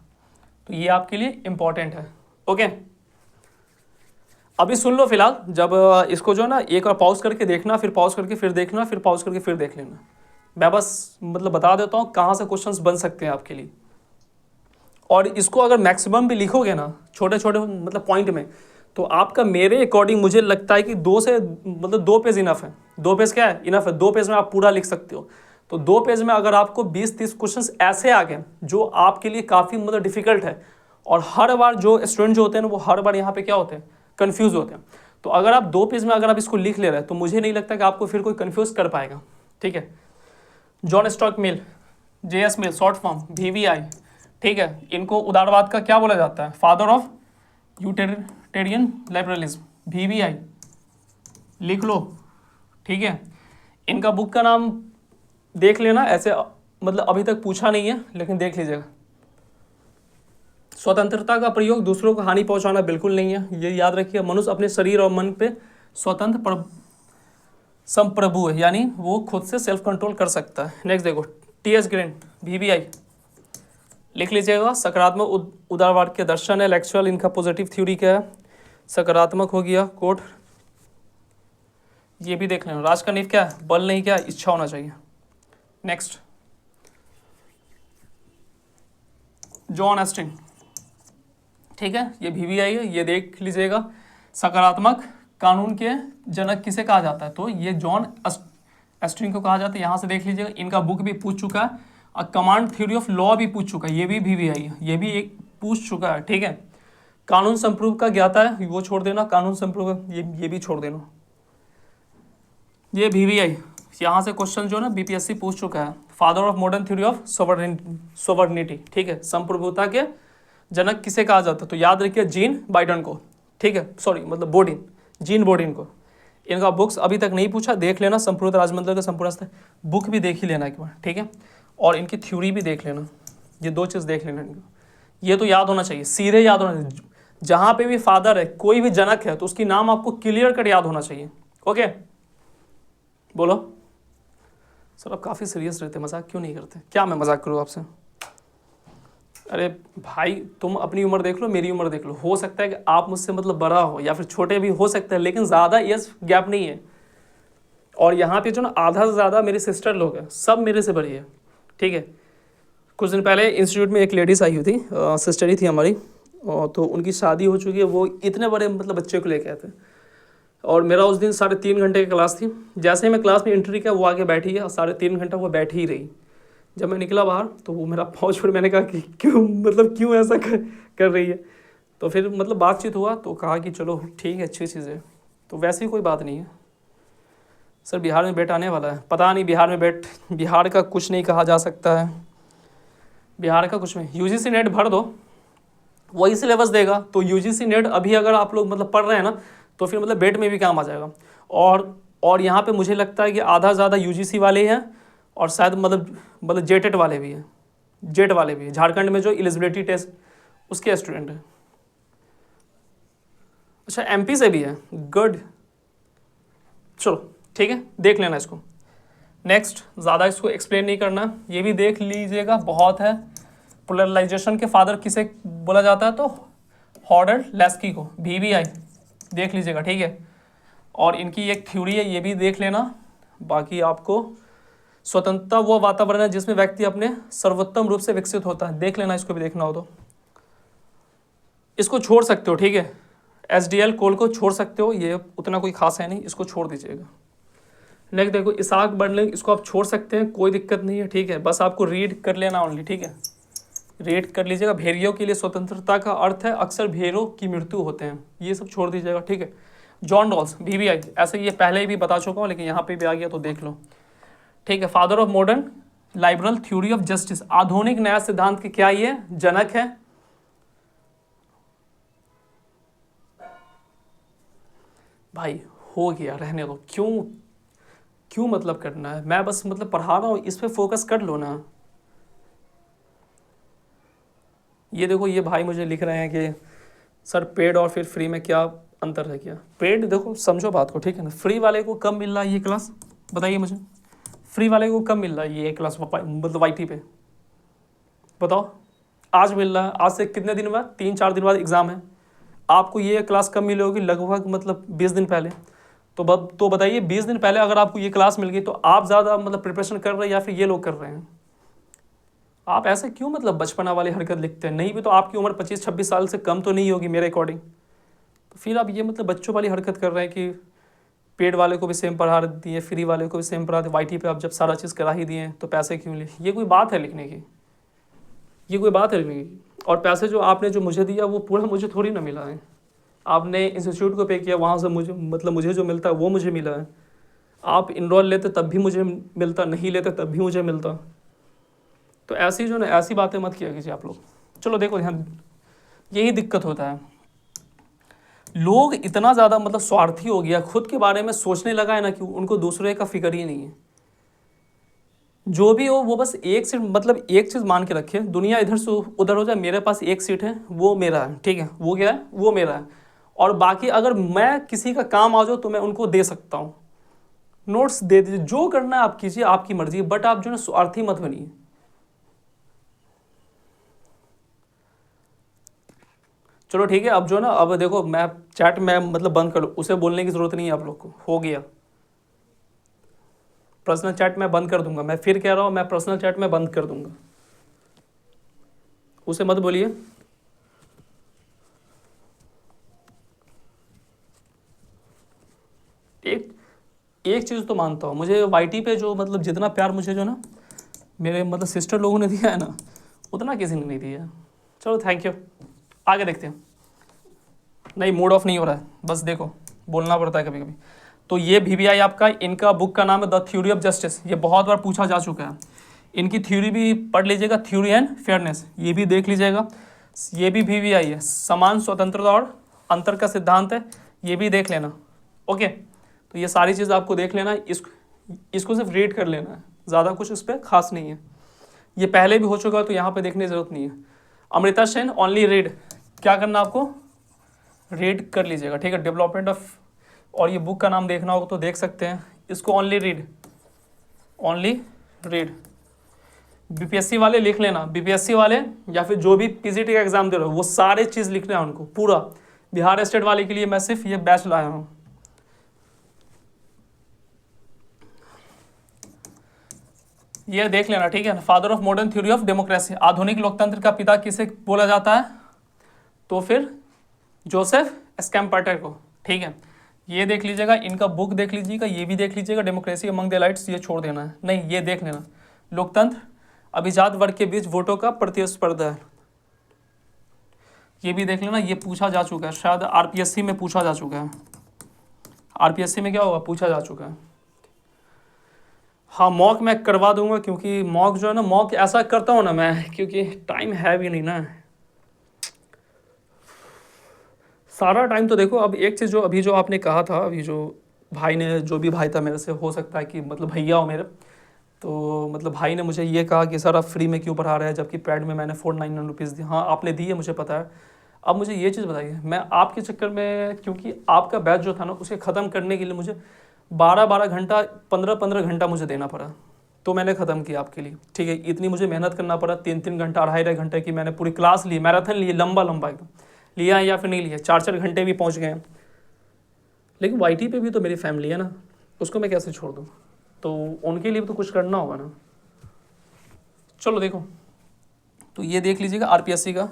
तो ये आपके लिए इंपॉर्टेंट है। ओके अभी सुन लो फिलहाल, जब इसको जो है ना एक बार पॉज करके देखना, फिर पॉज करके फिर देखना, फिर पॉज करके फिर देख लेना। मैं बस मतलब बता देता हूँ कहाँ से क्वेश्चंस बन सकते हैं आपके लिए। और इसको अगर मैक्सिमम भी लिखोगे ना, छोटे छोटे मतलब पॉइंट में, तो आपका मेरे अकॉर्डिंग मुझे लगता है कि 2 पेज इनफ है। 2 पेज क्या है, इनफ है। 2 पेज में आप पूरा लिख सकते हो। तो 2 पेज में अगर आपको 20-30 क्वेश्चंस ऐसे आ गए जो आपके लिए काफ़ी मतलब डिफिकल्ट है, और हर बार जो स्टूडेंट जो होते हैं ना वो हर बार यहाँ पे क्या होते हैं, कन्फ्यूज होते हैं। तो अगर आप 2 पेज में अगर आप इसको लिख ले रहे हैं तो मुझे नहीं लगता कि आपको फिर कोई कन्फ्यूज कर पाएगा। ठीक है, जॉन स्टॉक मिल, JS मिल, शॉर्ट फॉर्म VVI, ठीक है, इनको उदारवाद का क्या बोला जाता है, father of utilitarian liberalism, VVI लिख लो। ठीक है, इनका बुक का नाम देख लेना, ऐसे मतलब अभी तक पूछा नहीं है लेकिन देख लीजिएगा। स्वतंत्रता का प्रयोग दूसरों को हानि पहुंचाना बिल्कुल नहीं है, ये याद रखिए। मनुष्य अपने शरीर और मन पे स्वतंत्र संप्रभु है, यानी वो खुद से सेल्फ कंट्रोल कर सकता है। नेक्स्ट देखो, TS ग्रीन, VVI लिख लीजिएगा। सकारात्मक उदारवाद के दर्शन है, लेक्चुअल इनका पॉजिटिव थ्योरी क्या है, सकारात्मक हो गया कोट, ये भी देख लेना। राज का नींव क्या है, बल नहीं, क्या इच्छा होना चाहिए। नेक्स्ट, जॉन एस्टिन, ठीक है, ये VVI है, ये देख लीजिएगा। सकारात्मक कानून के जनक किसे कहा जाता है, तो ये जॉन एस्टिन को कहा जाता है, यहाँ से देख लीजिएगा। इनका बुक भी पूछ चुका है, और कमांड थ्योरी ऑफ लॉ भी पूछ चुका है, ये भी VVI है, ये भी एक पूछ चुका है। ठीक है, कानून संप्रभु का ज्ञाता है, वो छोड़ देना, कानून संप्रभु ये भी छोड़ देना। ये VVI, यहाँ से क्वेश्चन जो है ना BPSC पूछ चुका है। Father of modern theory of sovereignty, ठीक है, संप्रभुता के जनक किसे कहा जाता है, तो याद रखिए जीन बाइडेन को। ठीक है, सॉरी मतलब बोर्डिन, जीन बोर्डिन को। इनका बुक्स अभी तक नहीं पूछा, देख लेना। संपूर्ण राजमंडल का संपूर्ण बुक भी देख ही लेना एक बार। ठीक है, और इनकी थ्योरी भी देख लेना, ये 2 चीज़ देख लेना इनको। ये तो याद होना चाहिए, सीधे याद होना चाहिए। जहाँ पे भी फादर है, कोई भी जनक है, तो उसकी नाम आपको क्लियर कट याद होना चाहिए। ओके, बोलो सर, आप काफ़ी सीरियस रहते, मजाक क्यों नहीं करते? क्या मैं मजाक करूँ आपसे? अरे भाई, तुम अपनी उम्र देख लो, मेरी उम्र देख लो। हो सकता है कि आप मुझसे मतलब बड़ा हो या फिर छोटे भी हो सकते हैं, लेकिन ज़्यादा एज गैप नहीं है। और यहाँ पे जो ना आधा से ज़्यादा मेरे सिस्टर लोग हैं, सब मेरे से बड़ी है। ठीक है, कुछ दिन पहले इंस्टीट्यूट में एक लेडीज़ आई हुई थी, सिस्टर ही थी हमारी, तो उनकी शादी हो चुकी है। वो इतने बड़े मतलब बच्चे को लेके आए थे, और मेरा उस दिन 3.5 घंटे की क्लास थी। जैसे ही मैं क्लास में एंट्री किया, वो आके बैठी है, और 3.5 घंटा वो बैठी ही रही। जब मैं निकला बाहर तो वो मेरा पहुँच, फिर मैंने कहा कि क्यों ऐसा कर रही है। तो फिर मतलब बातचीत हुआ, तो कहा कि चलो ठीक है, अच्छी चीज़ है। तो वैसी कोई बात नहीं है सर। बिहार में बेट आने वाला है, पता नहीं बिहार में बेट, बिहार का कुछ नहीं कहा जा सकता है, बिहार का कुछ नहीं। UGC नेट भर दो, वही सिलेबस देगा। तो UGC नेट अभी अगर आप लोग मतलब पढ़ रहे हैं ना, तो फिर मतलब बेट में भी काम आ जाएगा। और यहाँ पे मुझे लगता है कि आधा ज़्यादा UGC वाले हैं, और शायद मतलब जेटेट वाले भी हैं, जेट वाले भी हैं। झारखंड में जो एलिजिबिलिटी टेस्ट उसके स्टूडेंट हैं। अच्छा, MP से भी है, गुड, चलो ठीक है, देख लेना इसको। नेक्स्ट, ज़्यादा इसको एक्सप्लेन नहीं करना, ये भी देख लीजिएगा, बहुत है। पोलराइजेशन के फादर किसे बोला जाता है, तो हॉर्डर लेस्की को, VVI देख लीजिएगा। ठीक है, और इनकी एक थ्योरी है, ये भी देख लेना। बाकी आपको स्वतंत्रता वो वातावरण है जिसमें व्यक्ति अपने सर्वोत्तम रूप से विकसित होता है, देख लेना, इसको भी देखना हो तो। इसको छोड़ सकते हो, ठीक है, SDL कोल को छोड़ सकते हो, ये उतना कोई खास है नहीं, इसको छोड़ दीजिएगा। नेक्स्ट देखो, इसाक बर्डलिंग, इसको आप छोड़ सकते हैं, कोई दिक्कत नहीं है। ठीक है, बस आपको रीड कर लेना ओनली। ठीक है, रीड कर लीजिएगा। भेड़ियों के लिए स्वतंत्रता का अर्थ है अक्सर भेड़ों की मृत्यु होते हैं, ये सब छोड़ दीजिएगा। ठीक है, जॉन रॉल्स, VVI, ऐसे ये पहले भी बता चुका हूँ, लेकिन यहाँ पे भी आ गया तो देख लो। ठीक है, father of modern liberal theory of justice, आधुनिक न्याय सिद्धांत के क्या ये जनक है। भाई हो गया, रहने दो, क्यों मतलब करना है, मैं बस मतलब पढ़ा रहा हूँ, इस पे फोकस कर लो ना। ये देखो, ये भाई मुझे लिख रहे हैं कि सर पेड और फिर फ्री में क्या अंतर है। क्या पेड, देखो समझो बात को, ठीक है ना। फ्री वाले को कब मिल रहा है ये क्लास, बताइए मुझे, फ्री वाले को कब मिल रहा है ये क्लास, मतलब YT पे बताओ। आज मिल रहा है, आज से कितने दिन बाद, 3-4 दिन बाद एग्ज़ाम है। आपको ये क्लास कब मिली होगी, लगभग मतलब 20 दिन पहले। तो बताइए, 20 दिन पहले अगर आपको ये क्लास मिल गई, तो आप ज़्यादा मतलब प्रिपरेशन कर रहे हैं या फिर ये लोग कर रहे हैं? आप ऐसे क्यों मतलब बचपना वाली हरकत लिखते हैं? नहीं भी तो आपकी उम्र 25-26 साल से कम तो नहीं होगी मेरे अकॉर्डिंग। तो फिर आप ये मतलब बच्चों वाली हरकत कर रहे हैं कि पेड वाले को भी सेम पढ़ा दिए, फ्री वाले को भी सेम पढ़ा दिए, वाईटी पे आप जब सारा चीज़ करा ही दिए तो पैसे क्यों लिए? ये कोई बात है लिखने की? ये कोई बात है लिखने की? और पैसे जो आपने जो मुझे दिया वो पूरा मुझे थोड़ी ना मिला है, आपने इंस्टीट्यूट को पे किया, वहाँ से मुझे मतलब मुझे जो मिलता है वो मुझे मिला है। आप इनरोल लेते तब भी मुझे मिलता, नहीं लेते तब भी मुझे मिलता। तो ऐसी जो ना ऐसी बातें मत किया कीजिए आप लोग। चलो देखो ध्यान, यही दिक्कत होता है, लोग इतना ज़्यादा मतलब स्वार्थी हो गया, खुद के बारे में सोचने लगा है ना कि उनको दूसरे का फिक्र ही नहीं है। जो भी हो वो बस एक सीट, मतलब एक चीज़ मान के रखे, दुनिया इधर से उधर हो जाए, मेरे पास एक सीट है वो मेरा है, ठीक है, वो क्या है, वो मेरा है। और बाकी अगर मैं किसी का काम आ जाऊँ तो मैं उनको दे सकता हूँ, नोट्स दे दीजिए, जो करना है आप कीजिए, आपकी मर्जी, बट आप जो है स्वार्थी मत बनिए। चलो ठीक है, अब जो ना, अब देखो मैं चैट में मतलब बंद कर लूँ, उसे बोलने की ज़रूरत नहीं है आप लोग को, हो गया। पर्सनल चैट में बंद कर दूंगा, मैं फिर कह रहा हूँ, मैं पर्सनल चैट में बंद कर दूंगा, उसे मत बोलिए। एक एक चीज़ तो मानता हूँ, मुझे वाईटी पे जो मतलब जितना प्यार मुझे जो ना मेरे मतलब सिस्टर लोगों ने दिया है ना, उतना किसी ने नहीं दिया। चलो थैंक यू, आगे देखते हैं। नहीं, मूड ऑफ नहीं हो रहा है, बस देखो बोलना पड़ता है कभी कभी। तो ये VBI आपका, इनका बुक का नाम है द थ्योरी ऑफ जस्टिस, ये बहुत बार पूछा जा चुका है। इनकी थ्योरी भी पढ़ लीजिएगा, थ्योरी एंड फेयरनेस, ये भी देख लीजिएगा। ये भी VBI है, समान स्वतंत्रता और अंतर का सिद्धांत है, ये भी देख लेना। ओके, तो ये सारी चीज़ आपको देख लेना, इसको सिर्फ रीड कर लेना है, ज़्यादा कुछ इस पर खास नहीं है। ये पहले भी हो चुका है तो यहाँ पे देखने की ज़रूरत नहीं है। अमृता सेन, ओनली रीड, क्या करना आपको, रीड कर लीजिएगा, ठीक है, डेवलपमेंट ऑफ, और ये बुक का नाम देखना होगा तो देख सकते हैं, इसको only read, only read. BPSC वाले लिख लेना, BPSC वाले या फिर जो भी PGT का एग्जाम दे रहे हो वो सारे चीज़ लिखना है उनको पूरा। बिहार स्टेट वाले के लिए मैं सिर्फ ये बैच लाया हूँ। ये देख लेना, ठीक है। Father of modern theory of democracy, आधुनिक लोकतंत्र का पिता किसे बोला जाता है, तो फिर जोसेफ स्कैम्पर्टर को, ठीक है। ये देख लीजिएगा, इनका बुक देख लीजिएगा, ये भी देख लीजिएगा, डेमोक्रेसी अमंग द एलाइट्स, ये छोड़ देना है, नहीं ये देख लेना, लोकतंत्र अभिजात वर्ग के बीच वोटों का प्रतिस्पर्धा है, ये भी देख लेना, ये पूछा जा चुका है, शायद RPSC में पूछा जा चुका है, RPSC में क्या होगा, पूछा जा चुका है। हाँ, मॉक मैं करवा दूंगा, क्योंकि मॉक जो है ना, मॉक ऐसा करता हूँ ना मैं, क्योंकि टाइम है भी नहीं ना, सारा टाइम तो देखो। अब एक चीज़ जो अभी जो आपने कहा था, अभी जो भाई ने, जो भी भाई था मेरे से, हो सकता है कि मतलब भैया हो मेरे, तो मतलब भाई ने मुझे ये कहा कि सर आप फ्री में क्यों पढ़ा रहे हैं, जबकि पैड में मैंने 499 रुपीज़ दिए। हाँ आपने दी है, मुझे पता है। अब मुझे ये चीज़ बताइए, मैं आपके चक्कर में, क्योंकि आपका बैच जो था ना उसे ख़त्म करने के लिए मुझे 12-12 घंटा, 15-15 घंटा मुझे देना पड़ा, तो मैंने ख़त्म किया आपके लिए, ठीक है। इतनी मुझे मेहनत करना पड़ा, 3-3 घंटा, 2.5 घंटे की मैंने पूरी क्लास ली, मैराथन लिए, लंबा लंबा एकदम लिया है, या फिर नहीं लिया, 4-4 घंटे भी पहुंच गए हैं। लेकिन वाईटी पे भी तो मेरी फैमिली है ना, उसको मैं कैसे छोड़ दूँ, तो उनके लिए भी तो कुछ करना होगा ना। चलो देखो, तो ये देख लीजिएगा RPSC का,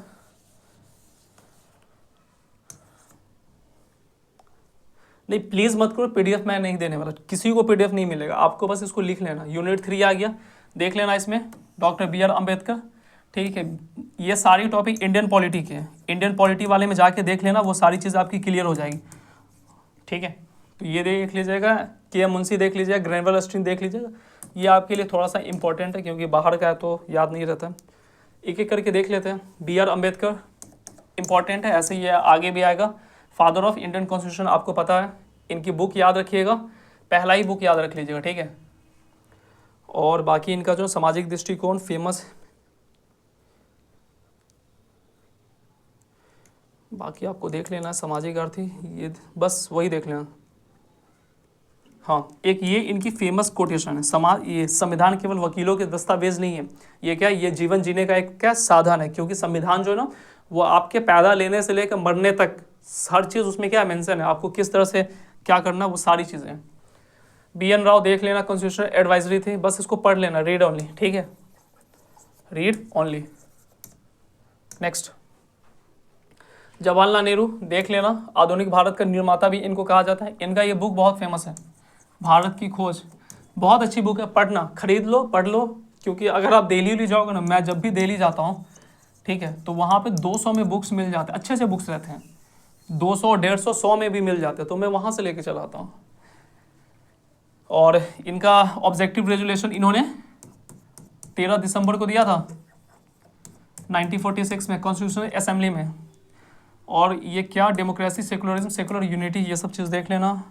नहीं प्लीज़ मत करो, PDF मैं नहीं देने वाला, किसी को PDF नहीं मिलेगा आपको, बस इसको लिख लेना। यूनिट 3 आ गया, देख लेना, इसमें डॉक्टर BR अम्बेडकर, ठीक है। ये सारी टॉपिक इंडियन पॉलिटी के हैं, इंडियन पॉलिटी वाले में जाके देख लेना, वो सारी चीज़ आपकी क्लियर हो जाएगी, ठीक है। तो ये देख लीजिएगा, KM मुंशी देख लीजिएगा, ग्रेनवल स्ट्रीम देख लीजिएगा, ये आपके लिए थोड़ा सा इंपॉर्टेंट है, क्योंकि बाहर का है तो याद नहीं रहता। एक एक करके देख लेते हैं। BR अम्बेडकर इंपॉर्टेंट है, ऐसे ही आगे भी आएगा। फादर ऑफ इंडियन कॉन्स्टिट्यूशन आपको पता है, इनकी बुक याद रखिएगा, पहला ही बुक याद रख लीजिएगा, ठीक है। और बाकी इनका जो सामाजिक दृष्टिकोण फेमस, बाकी आपको देख लेना है, सामाजिक अर्थी, ये बस वही देख लेना। हाँ, एक ये इनकी फेमस कोटेशन है, समाज, ये संविधान केवल वकीलों के दस्तावेज नहीं है, ये क्या, ये जीवन जीने का एक क्या साधन है, क्योंकि संविधान जो है ना वो आपके पैदा लेने से लेकर मरने तक हर चीज़ उसमें क्या मेंशन है, आपको किस तरह से क्या करना, वो सारी चीज़ें हैं। BN राव देख लेना, कॉन्स्टिट्यूशनल एडवाइजरी थी, बस इसको पढ़ लेना, रीड ओनली, ठीक है, read only. Next, Jawaharlal Nehru देख लेना, आधुनिक भारत का निर्माता भी इनको कहा जाता है। इनका ये बुक बहुत फेमस है, भारत की खोज, बहुत अच्छी बुक है, पढ़ना, खरीद लो, पढ़ लो। क्योंकि अगर आप दिल्ली जाओगे ना, मैं जब भी दिल्ली जाता हूँ, ठीक है, तो वहाँ पे 200 में बुक्स मिल जाते हैं, अच्छे अच्छे बुक्स रहते हैं, 200, 150, 100 में भी मिल जाते हैं, तो मैं वहाँ से लेके चला आता हूँ। और इनका ऑब्जेक्टिव रेजोल्यूशन इन्होंने 13 दिसंबर को दिया था 1946 में कॉन्स्टिट्यूशनल असेंबली में। और ये क्या, डेमोक्रेसी, सेकुलरिज्म, सेकुलर यूनिटी, ये सब चीज़ देख लेना,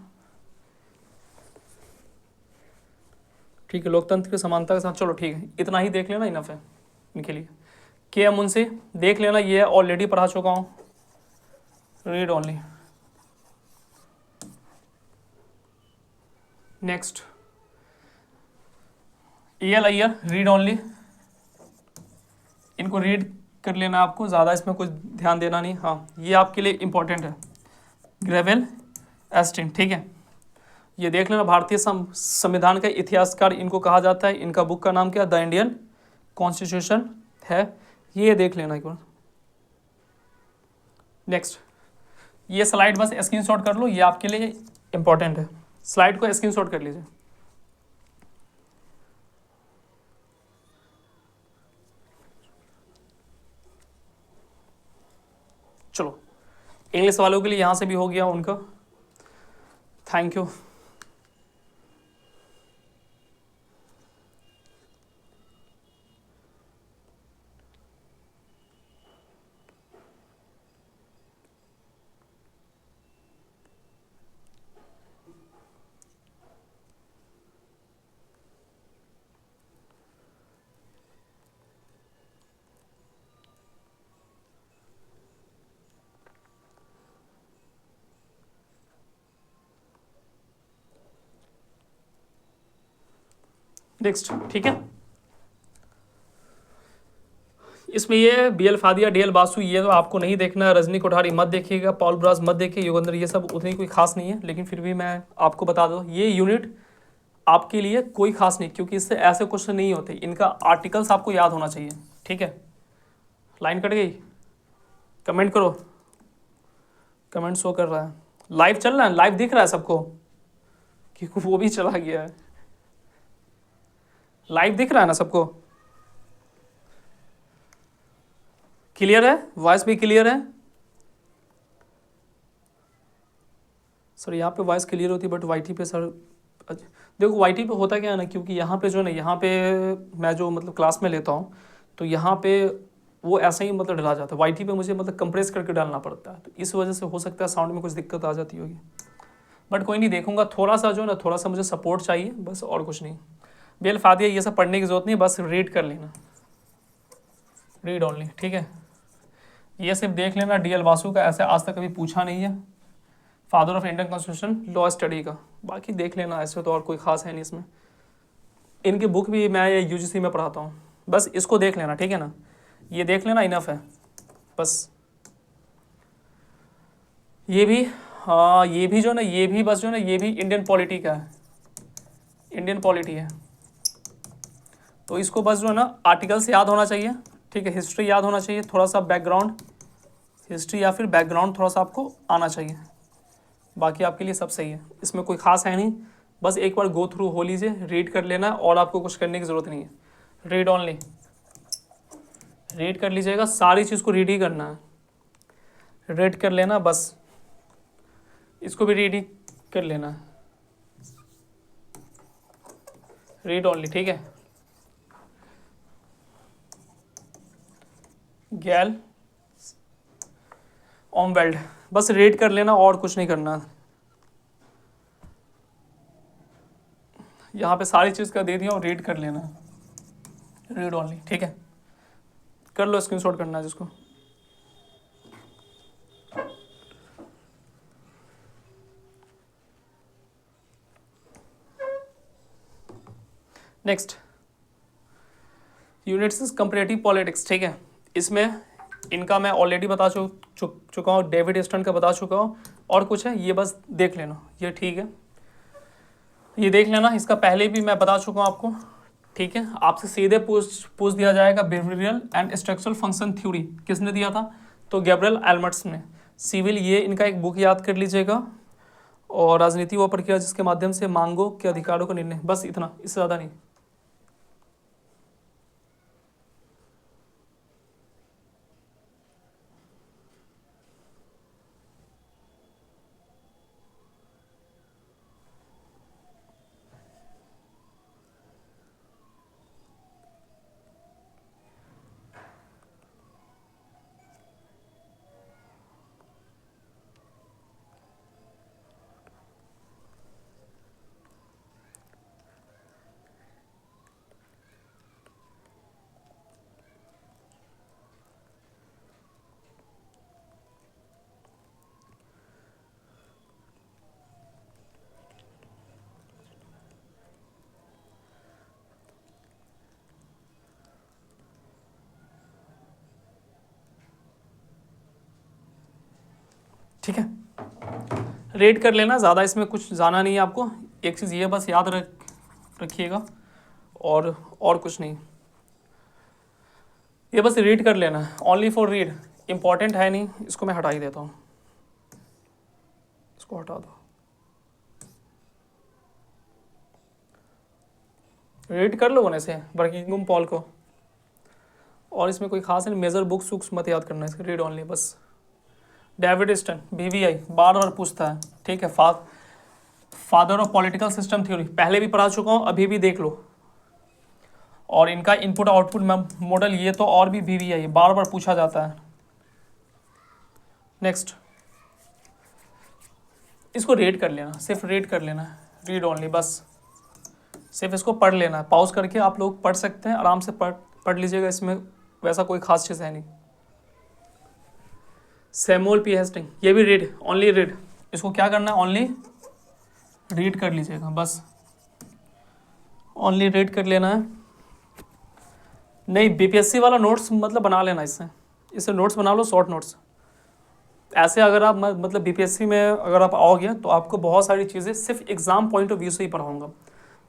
ठीक है, लोकतंत्र की समानता के साथ। चलो ठीक है, इतना ही देख लेना, इनफ है इनके लिए। के एम मुंशी देख लेना, ये ऑलरेडी पढ़ा चुका हूँ, read only. Next A L Iyer, read only, इनको रीड कर लेना, आपको ज़्यादा इसमें कुछ ध्यान देना नहीं। हाँ, ये आपके लिए इंपॉर्टेंट है। ग्रेवेल एस्टिन, ठीक है, ये देख लेना, भारतीय संविधान का इतिहासकार इनको कहा जाता है। इनका बुक का नाम क्या, द इंडियन कॉन्स्टिट्यूशन है, ये देख लेना एक बार। नेक्स्ट, ये स्लाइड बस स्क्रीनशॉट कर लो, ये आपके लिए इंपॉर्टेंट है, स्लाइड को स्क्रीनशॉट कर लीजिए। चलो, इंग्लिश वालों के लिए यहाँ से भी हो गया उनका, थैंक यू। नेक्स्ट, ठीक है, इसमें ये B L Fadia, D L Basu, ये तो आपको नहीं देखना है, रजनी कोठारी मत देखिएगा, पॉल ब्रास मत देखिए, योगेंद्र, ये सब उतनी कोई खास नहीं है, लेकिन फिर भी मैं आपको बता दूँ, ये यूनिट आपके लिए कोई खास नहीं, क्योंकि इससे ऐसे क्वेश्चन नहीं होते, इनका आर्टिकल्स आपको याद होना चाहिए, ठीक है। लाइन कट गई, कमेंट करो, कमेंट शो कर रहा है, लाइव चल रहा है, लाइव दिख रहा है सबको, क्योंकि वो भी चला गया है, लाइव दिख रहा है ना सबको, क्लियर है, वॉइस भी क्लियर है सर, यहाँ पे वॉइस क्लियर होती है, बट वाईटी पे सर, देखो वाईटी पे होता क्या है ना, क्योंकि यहाँ पे जो है ना, यहाँ पे मैं जो मतलब क्लास में लेता हूँ, तो यहाँ पे वो ऐसा ही मतलब डाला जाता है, वाईटी पे मुझे मतलब कंप्रेस करके डालना पड़ता है, तो इस वजह से हो सकता है साउंड में कुछ दिक्कत आ जाती होगी, बट कोई नहीं, देखूंगा, थोड़ा सा जो है ना, थोड़ा सा मुझे सपोर्ट चाहिए बस, और कुछ नहीं। बेल फादिया ये सब पढ़ने की जरूरत नहीं, बस रीड कर लेना, रीड ओनली, ठीक है, ये सिर्फ देख लेना। डी एल बासु का ऐसे आज तक कभी पूछा नहीं है, father of Indian constitution law study का, बाकी देख लेना, ऐसे तो और कोई खास है नहीं इसमें। इनकी बुक भी मैं यूजीसी में पढ़ाता हूँ, बस इसको देख लेना, ठीक है ना, ये देख लेना, इनफ है बस। ये भी, हाँ, ये भी जो ना, ये भी बस जो ना, ये भी इंडियन पॉलिटी का है, इंडियन पॉलिटी है, तो इसको बस जो है ना आर्टिकल्स याद होना चाहिए, ठीक है, हिस्ट्री याद होना चाहिए, थोड़ा सा बैकग्राउंड हिस्ट्री या फिर बैकग्राउंड थोड़ा सा आपको आना चाहिए, बाकी आपके लिए सब सही है, इसमें कोई खास है नहीं, बस एक बार गो थ्रू हो लीजिए, रीड कर लेना, और आपको कुछ करने की ज़रूरत नहीं है, रीड ओनली, रीड कर लीजिएगा, सारी चीज़ को रीड ही करना है, रीड कर लेना बस, इसको भी रीड ही कर लेना है, रीड ओनली, ठीक है। गैल ओमवेल्ड, बस रीड कर लेना, और कुछ नहीं करना, यहाँ पे सारी चीज़ का दे दिया और रीड कर लेना, रीड ओनली, ठीक है, कर लो, स्क्रीनशॉट करना है जिसको। नेक्स्ट, यूनिट 6 कंपैरेटिव पॉलिटिक्स, ठीक है, इसमें इनका मैं ऑलरेडी बता चुका हूँ, डेविड ईस्टर्न का बता चुका हूँ, और कुछ है ये बस देख लेना, ये ठीक है, ये देख लेना, इसका पहले भी मैं बता चुका हूँ आपको, ठीक है। आपसे सीधे पूछ दिया जाएगा, behavioural and structural function theory किसने दिया था, तो गैब्रियल एल्मर्ट्स ने, सिविल ये इनका एक बुक याद कर लीजिएगा, और राजनीति वो प्रक्रिया जिसके माध्यम से मांगों के अधिकारों का निर्णय, बस इतना, इससे ज़्यादा नहीं। ठीक है, रेड कर लेना, ज़्यादा इसमें कुछ जाना नहीं है आपको। एक चीज़ ये बस याद रखिएगा, और कुछ नहीं, ये बस रीड कर लेना, ओनली फॉर रीड, इंपॉर्टेंट है नहीं, इसको मैं हटा ही देता हूँ, इसको हटा दो। रीड कर लो होने से बर्किंघम पॉल को, और इसमें कोई खास नहीं, मेजर बुक्स वुक्स मत याद करना, इसका रीड ओनली बस। डेविड स्टन BVI बार बार पूछता है, ठीक है, father of political system theory, पहले भी पढ़ा चुका हूँ, अभी भी देख लो। और इनका इनपुट आउटपुट मॉडल, ये तो और भी BVI बार बार पूछा जाता है। नेक्स्ट, इसको रीड कर लेना, सिर्फ रीड कर लेना, रीड ओनली बस, सिर्फ इसको पढ़ लेना है, पॉज करके आप लोग पढ़ सकते हैं, आराम से पढ़ लीजिएगा, इसमें वैसा कोई खास चीज़ है नहीं। Samuel P. हेस्टिंग, ये भी रीड, ओनली रीड, इसको क्या करना है, ओनली रीड कर लीजिएगा बस, ओनली रीड कर लेना है। नहीं, BPSC वाला नोट्स मतलब बना लेना, इससे नोट्स बना लो, शॉर्ट नोट्स। ऐसे अगर आप मतलब BPSC में अगर आप आओगे तो आपको बहुत सारी चीज़ें सिर्फ एग्जाम पॉइंट ऑफ व्यू से ही पढ़ाऊँगा,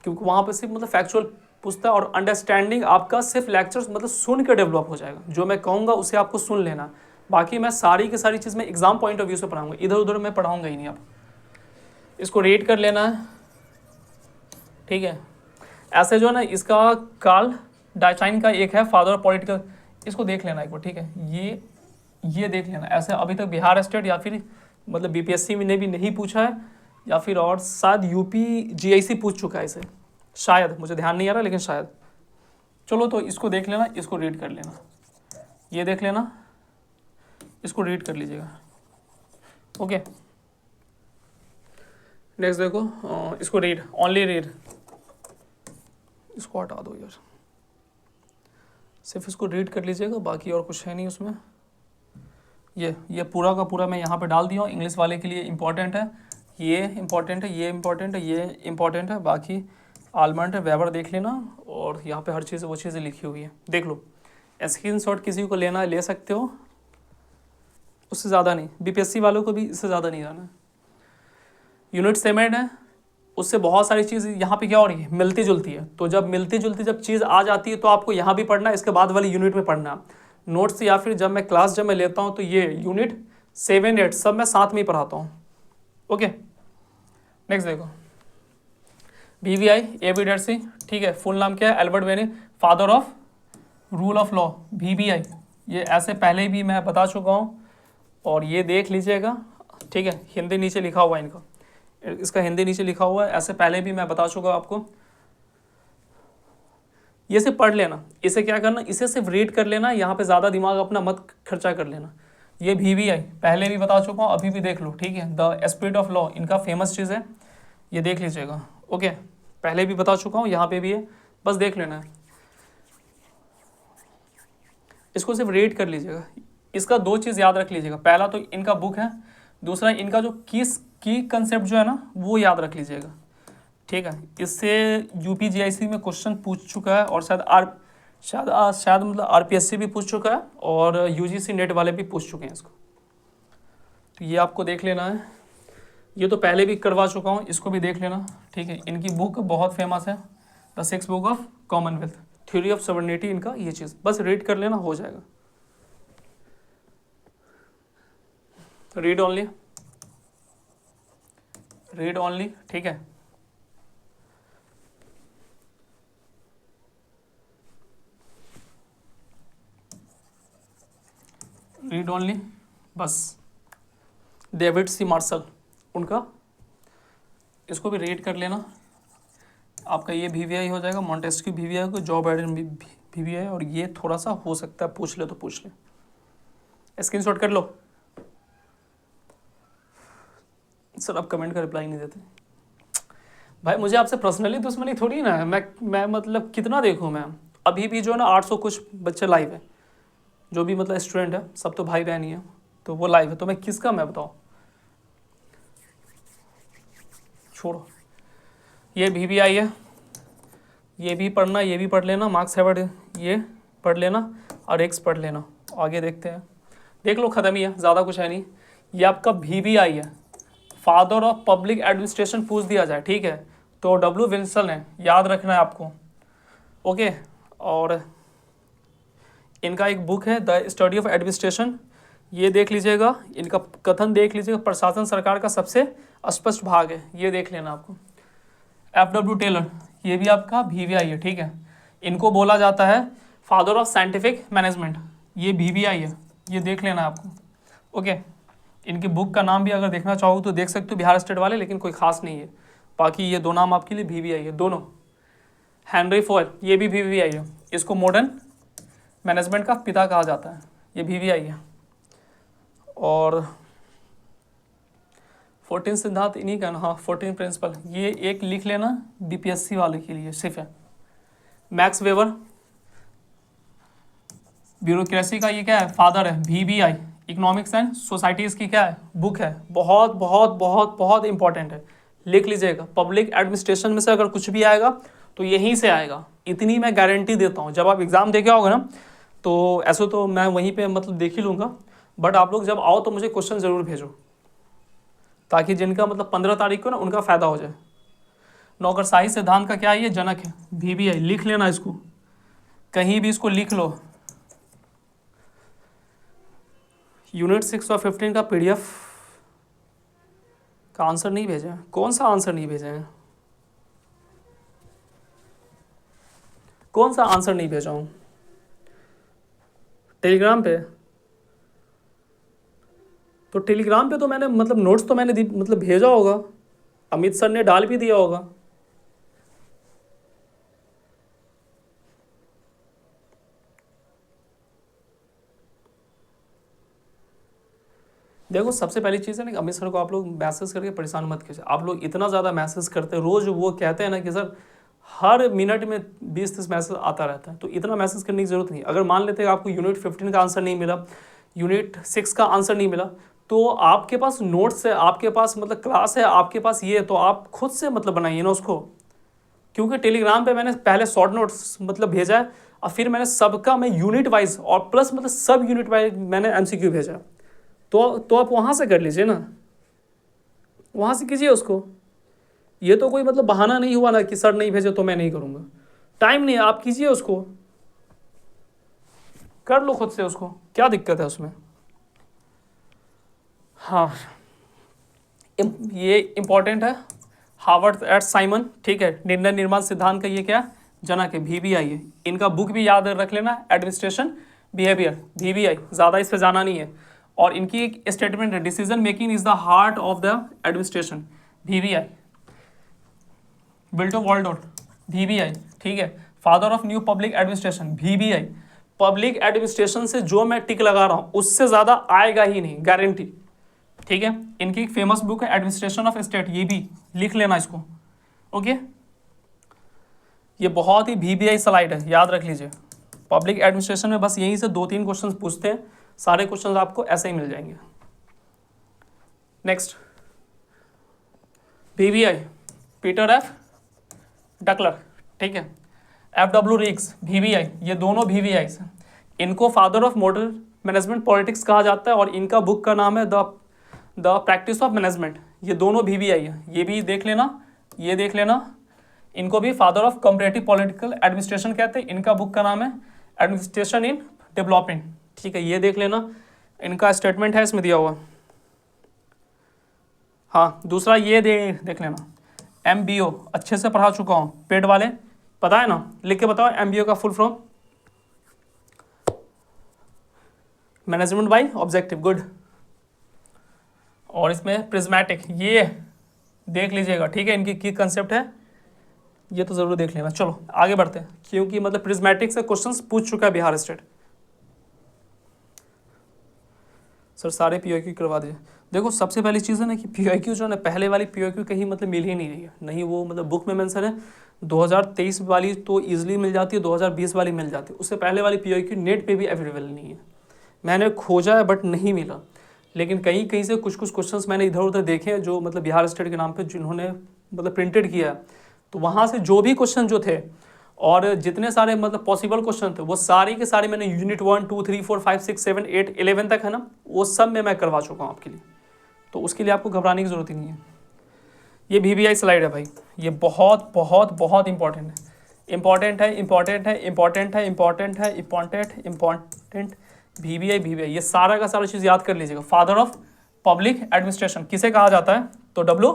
क्योंकि वहाँ पर सिर्फ मतलब फैक्चुअल पूछता है, और अंडरस्टैंडिंग आपका सिर्फ लेक्चर्स मतलब सुन के डेवलप हो जाएगा, जो मैं कहूँगा उसे आपको सुन लेना, बाकी मैं सारी की सारी चीज़ मैं एग्जाम पॉइंट ऑफ व्यू से पढ़ाऊँगा, इधर उधर मैं पढ़ाऊँगा ही नहीं। आप इसको रीड कर लेना है, ठीक है। ऐसे जो है ना, इसका कार्ल डाइचाइन का एक है फादर ऑफ पॉलिटिकल, इसको देख लेना एक बार, ठीक है, ये देख लेना। ऐसे अभी तक बिहार स्टेट या फिर मतलब BPSC में ने भी नहीं पूछा है, या फिर और शायद UP GIC पूछ चुका है इसे, शायद, मुझे ध्यान नहीं आ रहा लेकिन शायद। चलो तो इसको देख लेना, इसको रीड कर लेना, ये देख लेना, इसको रीड कर लीजिएगा, ओके। नेक्स्ट देखो, इसको रीड, ओनली रीड, इसको हटा दो यार, सिर्फ इसको रीड कर लीजिएगा, बाकी और कुछ है नहीं उसमें। ये पूरा का पूरा मैं यहाँ पे डाल दिया हूँ, इंग्लिश वाले के लिए इंपॉर्टेंट है, ये इंपॉर्टेंट है, ये इंपॉर्टेंट है, ये इंपॉर्टेंट है, बाकी आलमंड है, वेबर देख लेना, और यहाँ पे हर चीज़ वो चीज़ें लिखी हुई है, देख लो। स्क्रीनशॉट किसी को लेना है ले सकते हो, उससे ज़्यादा नहीं, BPSC वालों को भी इससे ज़्यादा नहीं जाना है। यूनिट 7 है, उससे बहुत सारी चीज़ यहाँ पे क्या हो रही है, मिलती जुलती है, तो जब मिलती जुलती जब चीज़ आ जाती है तो आपको यहाँ भी पढ़ना है, इसके बाद वाली यूनिट में पढ़ना नोट्स, या फिर जब मैं क्लास जब मैं लेता हूँ तो ये यूनिट 7, 8 सब मैं साथ में ही पढ़ाता हूँ, ओके। नेक्स्ट देखो, BVI एविडेंसी, ठीक है, फुल नाम क्या है, Albert Venn, father of rule of law, BBI, ये ऐसे पहले भी मैं बता चुका हूँ, और ये देख लीजिएगा, ठीक है, हिंदी नीचे लिखा हुआ है इनका, इसका हिंदी नीचे लिखा हुआ है, ऐसे पहले भी मैं बता चुका आपको, ये सिर्फ पढ़ लेना, इसे क्या करना, इसे सिर्फ रीड कर लेना, यहाँ पे ज़्यादा दिमाग अपना मत खर्चा कर लेना। ये BVI पहले भी बता चुका हूँ, अभी भी देख लो, ठीक है, द स्पिरिट ऑफ लॉ इनका फेमस चीज़ है, ये देख लीजिएगा, ओके, पहले भी बता चुका हूँ, यहाँ पे भी है, बस देख लेना है, इसको सिर्फ रीड कर लीजिएगा। इसका 2 चीज़ याद रख लीजिएगा, पहला तो इनका बुक है, दूसरा इनका जो की कंसेप्ट जो है ना वो याद रख लीजिएगा, ठीक है। इससे UP GIC में क्वेश्चन पूछ चुका है, और शायद मतलब RPSC भी पूछ चुका है, और UGC नेट वाले भी पूछ चुके हैं इसको, तो ये आपको देख लेना है। ये तो पहले भी करवा चुका हूँ, इसको भी देख लेना, ठीक है। इनकी बुक बहुत फेमस है, the 6th book of Commonwealth, theory of sovereignty, इनका ये चीज़ बस रीड कर लेना, हो जाएगा। रीड ओनली, रीड ओनली, ठीक है। रीड ओनली, बस डेविड सी मार्शल उनका, इसको भी रीड कर लेना। आपका ये VVI हो जाएगा, मॉन्टेस्क्यू VVI को, जॉ बाइडेन VVI, और ये थोड़ा सा हो सकता है पूछ ले तो पूछ ले, स्क्रीनशॉट कर लो। सर आप कमेंट का रिप्लाई नहीं देते भाई, मुझे आपसे पर्सनली दुश्मनी थोड़ी ना है, मैं मतलब कितना देखूँ मैं, अभी भी जो है ना 800 कुछ बच्चे लाइव है, जो भी मतलब स्टूडेंट है सब तो भाई बहन ही है, तो वो लाइव है, तो मैं किसका मैं बताऊँ, छोड़ो। ये VVI है, ये भी पढ़ना, ये भी पढ़ लेना, मार्क्स हैवर्ड ये पढ़ लेना और एक्स पढ़ लेना। आगे देखते हैं, देख लो ख़त्म ही है, ज़्यादा कुछ है नहीं। ये आपका VVI है, फादर ऑफ पब्लिक एडमिनिस्ट्रेशन पूछ दिया जाए, ठीक है, तो W विल्सन है, याद रखना है आपको, ओके। और इनका एक बुक है द स्टडी ऑफ एडमिनिस्ट्रेशन, ये देख लीजिएगा, इनका कथन देख लीजिएगा, प्रशासन सरकार का सबसे स्पष्ट भाग है, ये देख लेना आपको। FW टेलर, ये भी आपका VVI है, ठीक है, इनको बोला जाता है फादर ऑफ साइंटिफिक मैनेजमेंट, ये VVI है, ये देख लेना आपको, ओके। इनकी बुक का नाम भी अगर देखना चाहो तो देख सकते हो, बिहार स्टेट वाले, लेकिन कोई खास नहीं है, बाकी ये दो नाम आपके लिए VVI है दोनों। हेनरी फॉयल, ये भी VVI है, इसको मॉडर्न मैनेजमेंट का पिता कहा जाता है, ये VVI है। और 14 सिद्धांत इन्हीं का ना, हाँ 14 प्रिंसिपल, ये एक लिख लेना BPSC वाले के लिए सिर्फ है। मैक्स वेबर, ब्यूरोक्रेसी का ये क्या है, फादर है, VBI, इकोनॉमिक्स एंड सोसाइटीज़ की क्या है, बुक है, बहुत बहुत बहुत बहुत इंपॉर्टेंट है, लिख लीजिएगा। पब्लिक एडमिनिस्ट्रेशन में से अगर कुछ भी आएगा तो यहीं से आएगा, इतनी मैं गारंटी देता हूँ। जब आप एग्ज़ाम देके आओगे ना, तो ऐसे तो मैं वहीं पे मतलब देख ही लूँगा, बट आप लोग जब आओ तो मुझे क्वेश्चन ज़रूर भेजो, ताकि जिनका मतलब 15 तारीख को ना उनका फ़ायदा हो जाए। नौकरशाही सिद्धांत का क्या है, ये जनक है, VBI, लिख लेना इसको, कहीं भी इसको लिख लो। यूनिट 6 और 15 का PDF का आंसर नहीं भेजे हैं, कौन सा आंसर नहीं भेजे हैं, कौन सा आंसर नहीं भेजा हूँ, टेलीग्राम पे, तो टेलीग्राम पे तो मैंने मतलब नोट्स तो मैंने मतलब भेजा होगा, अमित सर ने डाल भी दिया होगा। देखो सबसे पहली चीज़ है ना, अमित सर को आप लोग मैसेज करके परेशान मत कीजिए, आप लोग इतना ज़्यादा मैसेज करते हैं रोज़, वो कहते हैं ना कि सर हर मिनट में 20-30 मैसेज आता रहता है, तो इतना मैसेज करने की ज़रूरत नहीं। अगर मान लेते हैं आपको यूनिट 15 का आंसर नहीं मिला, यूनिट 6 का आंसर नहीं मिला, तो आपके पास नोट्स है, आपके पास मतलब क्लास है, आपके पास ये, तो आप खुद से मतलब बनाइए ना उसको, क्योंकि टेलीग्राम पे मैंने पहले शॉर्ट नोट्स मतलब भेजा है, और फिर मैंने सबका मैं यूनिट वाइज और प्लस मतलब सब यूनिट वाइज मैंने MCQ भेजा, तो आप वहाँ से कर लीजिए ना, वहाँ से कीजिए उसको। ये तो कोई मतलब बहाना नहीं हुआ ना कि सर नहीं भेजे तो मैं नहीं करूँगा, टाइम नहीं है, आप कीजिए उसको, कर लो खुद से उसको, क्या दिक्कत है उसमें। हाँ ये इम्पॉर्टेंट है, हार्वर्ड एट साइमन, ठीक है, निर्णय निर्माण सिद्धांत का ये क्या जनक है, VBI है, इनका बुक भी याद रख लेना, एडमिनिस्ट्रेशन बिहेवियर, VBI, ज़्यादा इस पर जाना नहीं है। और इनकी एक स्टेटमेंट है, decision making is the heart of the administration, VBI। बिल्टो वॉल्डोट, VBI, ठीक है। Father of new public administration, VBI। Public administration से जो मैं टिक लगा रहा हूँ उससे ज़्यादा आएगा ही नहीं, गारंटी, ठीक है। इनकी एक फेमस बुक है एडमिनिस्ट्रेशन ऑफ स्टेट, ये भी लिख लेना इसको, ओके। ये बहुत ही VBI स्लाइड है, याद रख लीजिए। पब्लिक एडमिनिस्ट्रेशन में बस यहीं से 2-3 क्वेश्चन पूछते हैं, सारे क्वेश्चन आपको ऐसे ही मिल जाएंगे। नेक्स्ट VBI, पीटर F डकलर, ठीक है। FW रिग्स, VBI, ये दोनों VBI हैं। इनको father of modern management politics कहा जाता है, और इनका बुक का नाम है द प्रैक्टिस ऑफ मैनेजमेंट, ये दोनों VBI है, ये भी देख लेना, ये देख लेना। इनको भी father of comparative political administration कहते हैं, इनका बुक का नाम है एडमिनिस्ट्रेशन इन डेवलपमेंट, ठीक है, ये देख लेना, इनका स्टेटमेंट है इसमें दिया हुआ। हाँ दूसरा ये देख लेना, MBO अच्छे से पढ़ा चुका हूँ, पेड वाले पता है ना, लिख के बताओ MBO का full form, management by objective, good. और इसमें प्रिज्मेटिक ये देख लीजिएगा, ठीक है, इनकी की कंसेप्ट है, ये तो जरूर देख लेना। चलो आगे बढ़ते हैं, क्योंकि मतलब प्रिज्मेटिक से क्वेश्चंस पूछ चुका है बिहार स्टेट। सर सारे PYQ करवा दीजिए। देखो सबसे पहली चीज़ है ना कि PYQ जो है ना, पहले वाली PYQ कहीं मतलब मिल ही नहीं रही है, नहीं वो मतलब बुक में मेंशन है 2023 वाली तो ईजिली मिल जाती है, 2020 वाली मिल जाती है, उससे पहले वाली PYQ नेट पे भी अवेलेबल नहीं है। मैंने खोजा है बट नहीं मिला, लेकिन कहीं कहीं से कुछ कुछ क्वेश्चंस मैंने इधर उधर देखे हैं जो मतलब बिहार स्टेट के नाम पे जिन्होंने मतलब प्रिंटेड किया है, तो वहाँ से जो भी क्वेश्चन जो थे और जितने सारे मतलब पॉसिबल क्वेश्चन थे वो सारे के सारे मैंने यूनिट 1 2 3 4 5 6 7 8 11 तक है ना, वो सब में मैं करवा चुका हूँ आपके लिए, तो उसके लिए आपको घबराने की जरूरत ही नहीं है। ये VBI स्लाइड है भाई, ये बहुत बहुत बहुत इंपॉर्टेंट है, इंपॉर्टेंट है, इंपॉर्टेंट है, इंपॉर्टेंट है, इंपॉर्टेंट है, इंपॉर्टेंट इंपॉर्टेंट। VBI ये सारा का सारा चीज़ याद कर लीजिएगा। फादर ऑफ पब्लिक एडमिनिस्ट्रेशन किसे कहा जाता है, तो W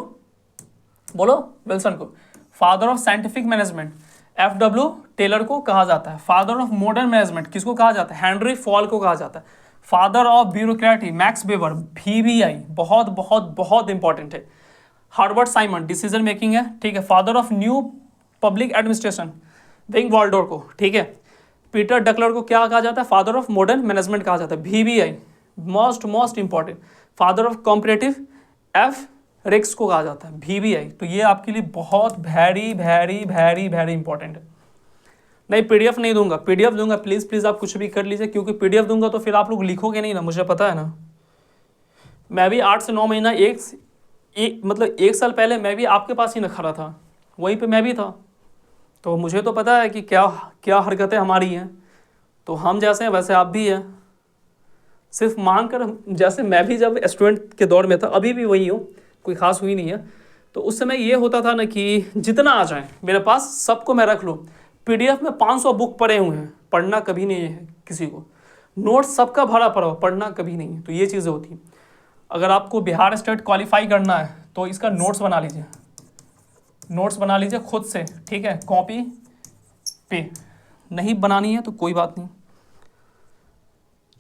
बोलो विल्सन को। Father of scientific management FW Taylor को कहा जाता है। फादर ऑफ मॉडर्न मैनेजमेंट किसको कहा जाता है, हेनरी फॉल को कहा जाता है। Father of bureaucracy Max Weber, VBI बहुत बहुत बहुत इंपॉर्टेंट है। हार्वर्ड साइमन डिसीजन मेकिंग है, ठीक है। Father of new public administration विंग वॉल्डोर को, ठीक है। पीटर डकलर को क्या कहा जाता है, फादर ऑफ मॉडर्न मैनेजमेंट कहा जाता है। VBI most important. Father of comparative F रिक्स को कहा जाता है, VBI। तो ये आपके लिए बहुत very very very very important है। नहीं PDF नहीं दूंगा, PDF दूंगा, प्लीज़ प्लीज़ आप कुछ भी कर लीजिए, क्योंकि PDF दूंगा तो फिर आप लोग लिखोगे नहीं ना, मुझे पता है ना। मैं भी 8 से 9 महीना मतलब एक साल पहले मैं भी आपके पास ही न खड़ा था, वहीं पे मैं भी था, तो मुझे तो पता है कि क्या क्या हरकतें हमारी हैं, तो हम जैसे हैं वैसे आप भी हैं। सिर्फ मांग कर, जैसे मैं भी जब स्टूडेंट के दौर में था, अभी भी वही हूँ, कोई खास हुई नहीं है, तो उस समय ये होता था ना कि जितना आ जाए मेरे पास सबको मैं रख लूँ। PDF में 500 बुक पड़े हुए हैं, पढ़ना कभी नहीं है किसी को, नोट्स सबका भरा पड़ा हो, पढ़ना कभी नहीं है, तो ये चीज़ें होती हैं। अगर आपको बिहार स्टेट क्वालिफाई करना है तो इसका नोट्स बना लीजिए, नोट्स बना लीजिए खुद से, ठीक है, कॉपी पे। नहीं बनानी है तो कोई बात नहीं।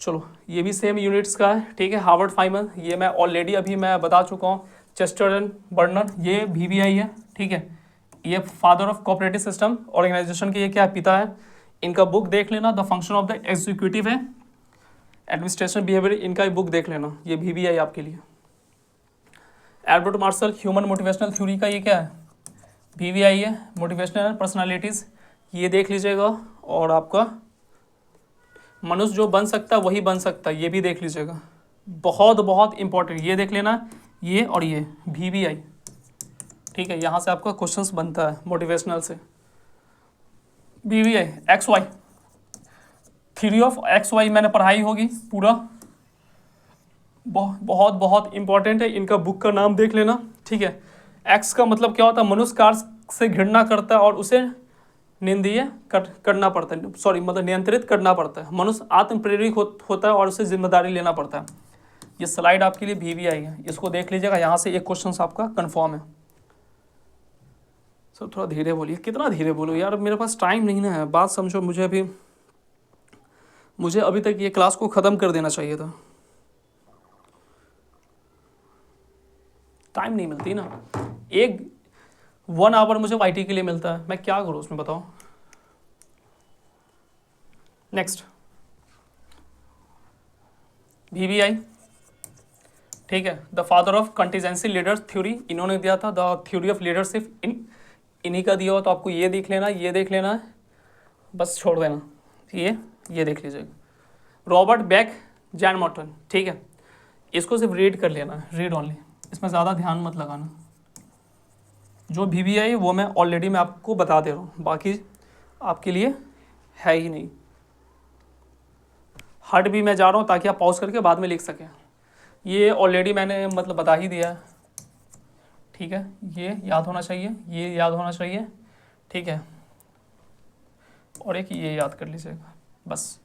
चलो ये भी सेम यूनिट्स का है, ठीक है। हार्वर्ड फाइमन ये मैं ऑलरेडी अभी मैं बता चुका हूँ। चेस्टर एंड बर्नर ये VBI है, ठीक है। ये father of cooperative system organisation के ये क्या पिता है, इनका बुक देख लेना, the function of the executive है, एडमिनिस्ट्रेशन बिहेवियर, इनका ही बुक देख लेना, ये VBI आपके लिए। Albert Marshall human motivational theory का ये क्या है, VBI है। मोटिवेशनल पर्सनालिटीज़ ये देख लीजिएगा, और आपका मनुष्य जो बन सकता है वही बन सकता है, ये भी देख लीजिएगा, बहुत बहुत इंपॉर्टेंट, ये देख लेना, ये और ये VBI, ठीक है। यहाँ से आपका क्वेश्चंस बनता है मोटिवेशनल से। VBI XY theory of XY मैंने पढ़ाई होगी पूरा, बहुत बहुत इंपॉर्टेंट है, इनका बुक का नाम देख लेना, ठीक है। X का मतलब क्या होता है, मनुष्य कार्य से घृणा करता है और उसे निंदनीय करना पड़ता है, सॉरी मतलब नियंत्रित करना पड़ता है। मनुष्य आत्म प्रेरित होता है और उसे जिम्मेदारी लेना पड़ता है। ये स्लाइड आपके लिए VBI है, इसको देख लीजिएगा, यहाँ से एक क्वेश्चन आपका कंफर्म है। सर थोड़ा धीरे बोलिए, कितना धीरे बोलो यार, मेरे पास टाइम नहीं ना है, बात समझो। मुझे अभी तक ये क्लास को ख़त्म कर देना चाहिए था, टाइम नहीं मिलती ना। 1 आवर मुझे YT के लिए मिलता है, मैं क्या करूँ उसमें बताओ। नेक्स्ट VBI, ठीक है। The father of contingency leader theory इन्होंने दिया था, द थ्योरी ऑफ लीडरशिप इन्हीं का दिया हो, तो आपको ये देख लेना, ये देख लेना है, बस छोड़ देना, ये देख लीजिएगा। रॉबर्ट बैक जैन मॉर्टन, ठीक है, इसको सिर्फ रीड कर लेना, रीड ओनली, इसमें ज़्यादा ध्यान मत लगाना। जो VBI वो मैं ऑलरेडी मैं आपको बता दे रहा हूँ, बाकी आपके लिए है ही नहीं। हट भी मैं जा रहा हूँ ताकि आप पॉज करके बाद में लिख सकें, ये ऑलरेडी मैंने मतलब बता ही दिया है, ठीक है। ये याद होना चाहिए, ये याद होना चाहिए, ठीक है, और एक ये याद कर लीजिएगा, बस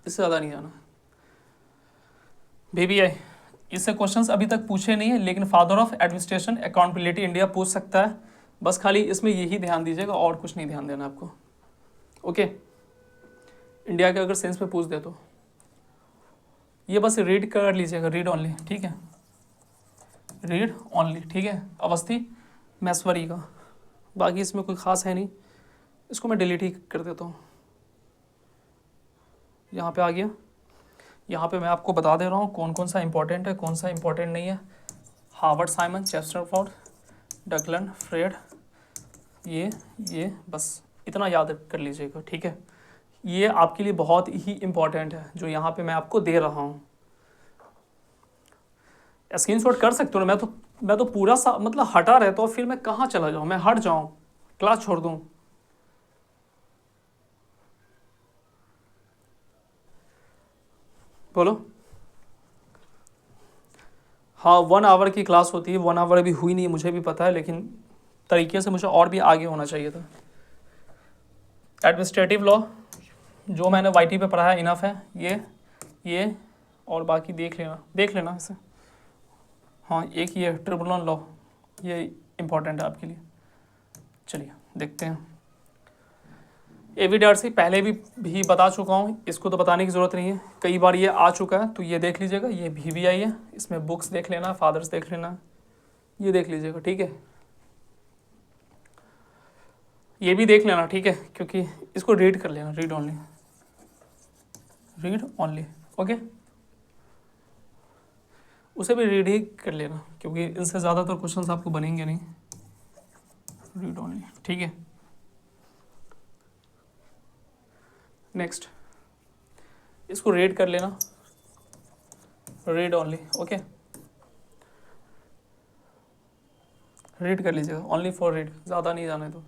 इससे ज़्यादा नहीं जाना। VBI इससे क्वेश्चंस अभी तक पूछे नहीं है, लेकिन father of administration accountability India पूछ सकता है। बस खाली इसमें यही ध्यान दीजिएगा और कुछ नहीं ध्यान देना आपको। ओके, इंडिया के अगर सेंस में पूछ दे तो ये बस रीड कर लीजिएगा, रीड ओनली, ठीक है, रीड ओनली, ठीक है। अवस्थी मैश्वरी का, बाकी इसमें कोई खास है नहीं, इसको मैं डिलीट ही कर देता हूँ। यहाँ पे आ गया, यहाँ पे मैं आपको बता दे रहा हूँ कौन कौन सा इंपॉर्टेंट है, कौन सा इंपॉर्टेंट नहीं है। हार्वर्ड साइमन, चेस्टरफोर्ड, डगलन, फ्रेड, ये बस इतना याद कर लीजिएगा, ठीक है। ये आपके लिए बहुत ही इंपॉर्टेंट है जो यहाँ पे मैं आपको दे रहा हूँ। स्क्रीनशॉट कर सकते हो ना, मैं तो पूरा सा मतलब हटा रहता हूँ, फिर मैं कहाँ चला जाऊँ, मैं हट जाऊँ, क्लास छोड़ दूँ। बोलो। हाँ, 1 आवर की क्लास होती है, 1 आवर अभी हुई नहीं है, मुझे भी पता है, लेकिन तरीके से मुझे और भी आगे होना चाहिए था। एडमिनिस्ट्रेटिव लॉ जो मैंने वाईटी पे पढ़ा है इनफ है, ये और बाकी देख लेना इसे। हाँ, एक ये ट्रिब्यूनल लॉ, ये इम्पोर्टेंट है आपके लिए। चलिए देखते हैं। एविडेंसी पहले भी बता चुका हूँ, इसको तो बताने की ज़रूरत नहीं है, कई बार ये आ चुका है, तो ये देख लीजिएगा। ये VVI है, इसमें बुक्स देख लेना, फादर्स देख लेना, ये देख लीजिएगा, ठीक है। ये भी देख लेना, ठीक है, क्योंकि इसको रीड कर लेना, रीड ओनली, ओके। उसे भी रीड ही कर लेना, क्योंकि इनसे ज़्यादातर क्वेश्चंस आपको बनेंगे नहीं। रीड ओनली, ठीक है। नेक्स्ट, इसको रीड कर लेना, रीड ओनली, ओके। रीड कर लीजिएगा, ओनली फॉर रीड, ज़्यादा नहीं जाने दो।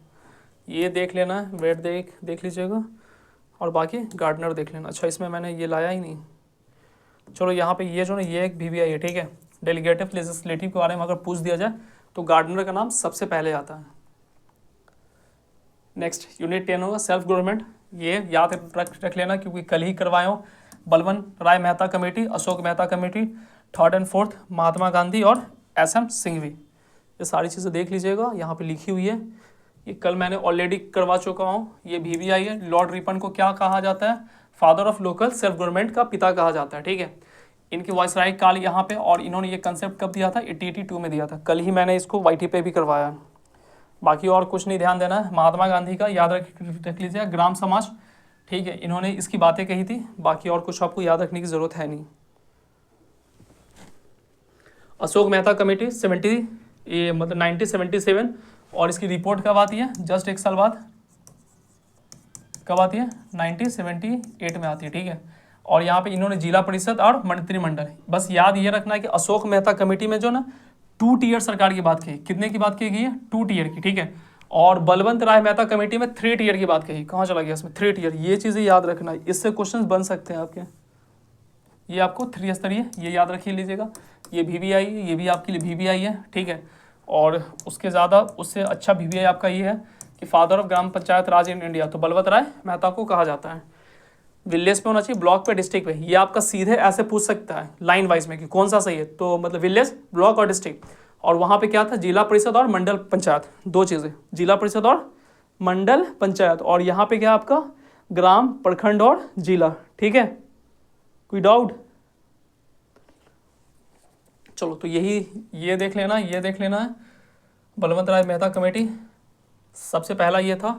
ये देख लेना है, वेट देख लीजिएगा, और बाकी गार्डनर देख लेना। अच्छा, इसमें मैंने ये लाया ही नहीं। चलो, यहाँ पे ये जो ना, ये एक VVI है, ठीक है। डेलीगेटिव लेजिस्लेटिव के बारे में अगर पूछ दिया जाए तो गार्डनर का नाम सबसे पहले आता है। नेक्स्ट, यूनिट 10 होगा सेल्फ गवर्नमेंट, ये याद रख लेना, क्योंकि कल ही करवाए हो। बलवंत राय Mehta committee, Ashok Mehta committee, 3rd and 4th Mahatma Gandhi और SM सिंघवी, ये सारी चीज़ें देख लीजिएगा, यहाँ पे लिखी हुई है। ये कल मैंने ऑलरेडी करवा चुका हूँ। ये VVI है। लॉर्ड रिपन को क्या कहा जाता है? Father of local self government का पिता कहा जाता है, ठीक है। इनकी वाइसराय काल यहाँ पे, और इन्होंने ये कंसेप्ट कब दिया था? 1882 में दिया था। कल ही मैंने इसको YT पे भी करवाया। बाकी और कुछ नहीं ध्यान देना है। महात्मा गांधी का याद रख लीजिए, ग्राम समाज, ठीक है, इन्होंने इसकी बातें कही थी। बाकी और कुछ आपको याद रखने की ज़रूरत है नहीं। अशोक मेहता कमेटी 1977, और इसकी रिपोर्ट कब आती है? जस्ट एक साल बाद। कब आती है? 1978 में आती है, ठीक है। और यहाँ पे इन्होंने जिला परिषद और मंत्रिमंडल, बस याद ये रखना है कि अशोक मेहता कमेटी में जो ना 2 टियर सरकार की बात कही। कितने की बात की गई है? 2 टियर की, ठीक है। और बलवंत राय मेहता कमेटी में 3 टियर की बात कही। कहाँ चला गया इसमें? 3 टियर। ये चीज़ें याद रखना है, इससे क्वेश्चन बन सकते हैं आपके। ये आपको 3 स्तरीय, ये याद रखिए लीजिएगा। ये VVI, ये भी आपके लिए VVI है, ठीक है। और उसके ज़्यादा, उससे अच्छा VVI आपका ये है कि father of gram panchayat Raj in India, तो बलवंत राय मेहता को कहा जाता है। विलेज पे होना चाहिए, ब्लॉक पे, डिस्ट्रिक्ट पे। ये आपका सीधे ऐसे पूछ सकता है लाइन वाइज में कि कौन सा सही है, तो मतलब विलेज, ब्लॉक और डिस्ट्रिक्ट। और वहाँ पे क्या था? जिला परिषद और मंडल पंचायत, 2 चीज़ें, जिला परिषद और मंडल पंचायत। और यहाँ पे क्या आपका? ग्राम, प्रखंड और जिला, ठीक है। कोई डाउट? चलो, तो ये देख लेना, ये देख लेना है। बलवंत राय मेहता कमेटी सबसे पहला ये था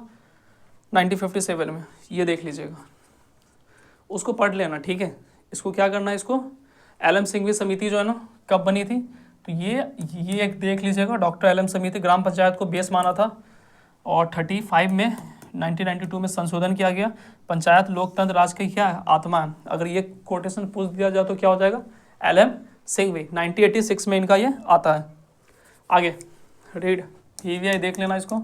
1957 में, ये देख लीजिएगा, उसको पढ़ लेना, ठीक है। इसको क्या करना है? इसको LM सिंघवी समिति जो है ना, कब बनी थी? तो ये एक देख लीजिएगा। डॉक्टर LM समिति ग्राम पंचायत को बेस माना था, और 35 में 1992 में संशोधन किया गया। पंचायत लोकतंत्र राज की क्या है? आत्मा है। अगर ये कोटेशन पूछ दिया जाए तो क्या हो जाएगा? LM सिंघवी, 1986 में इनका ये आता है। आगे रीड VVI देख लेना, इसको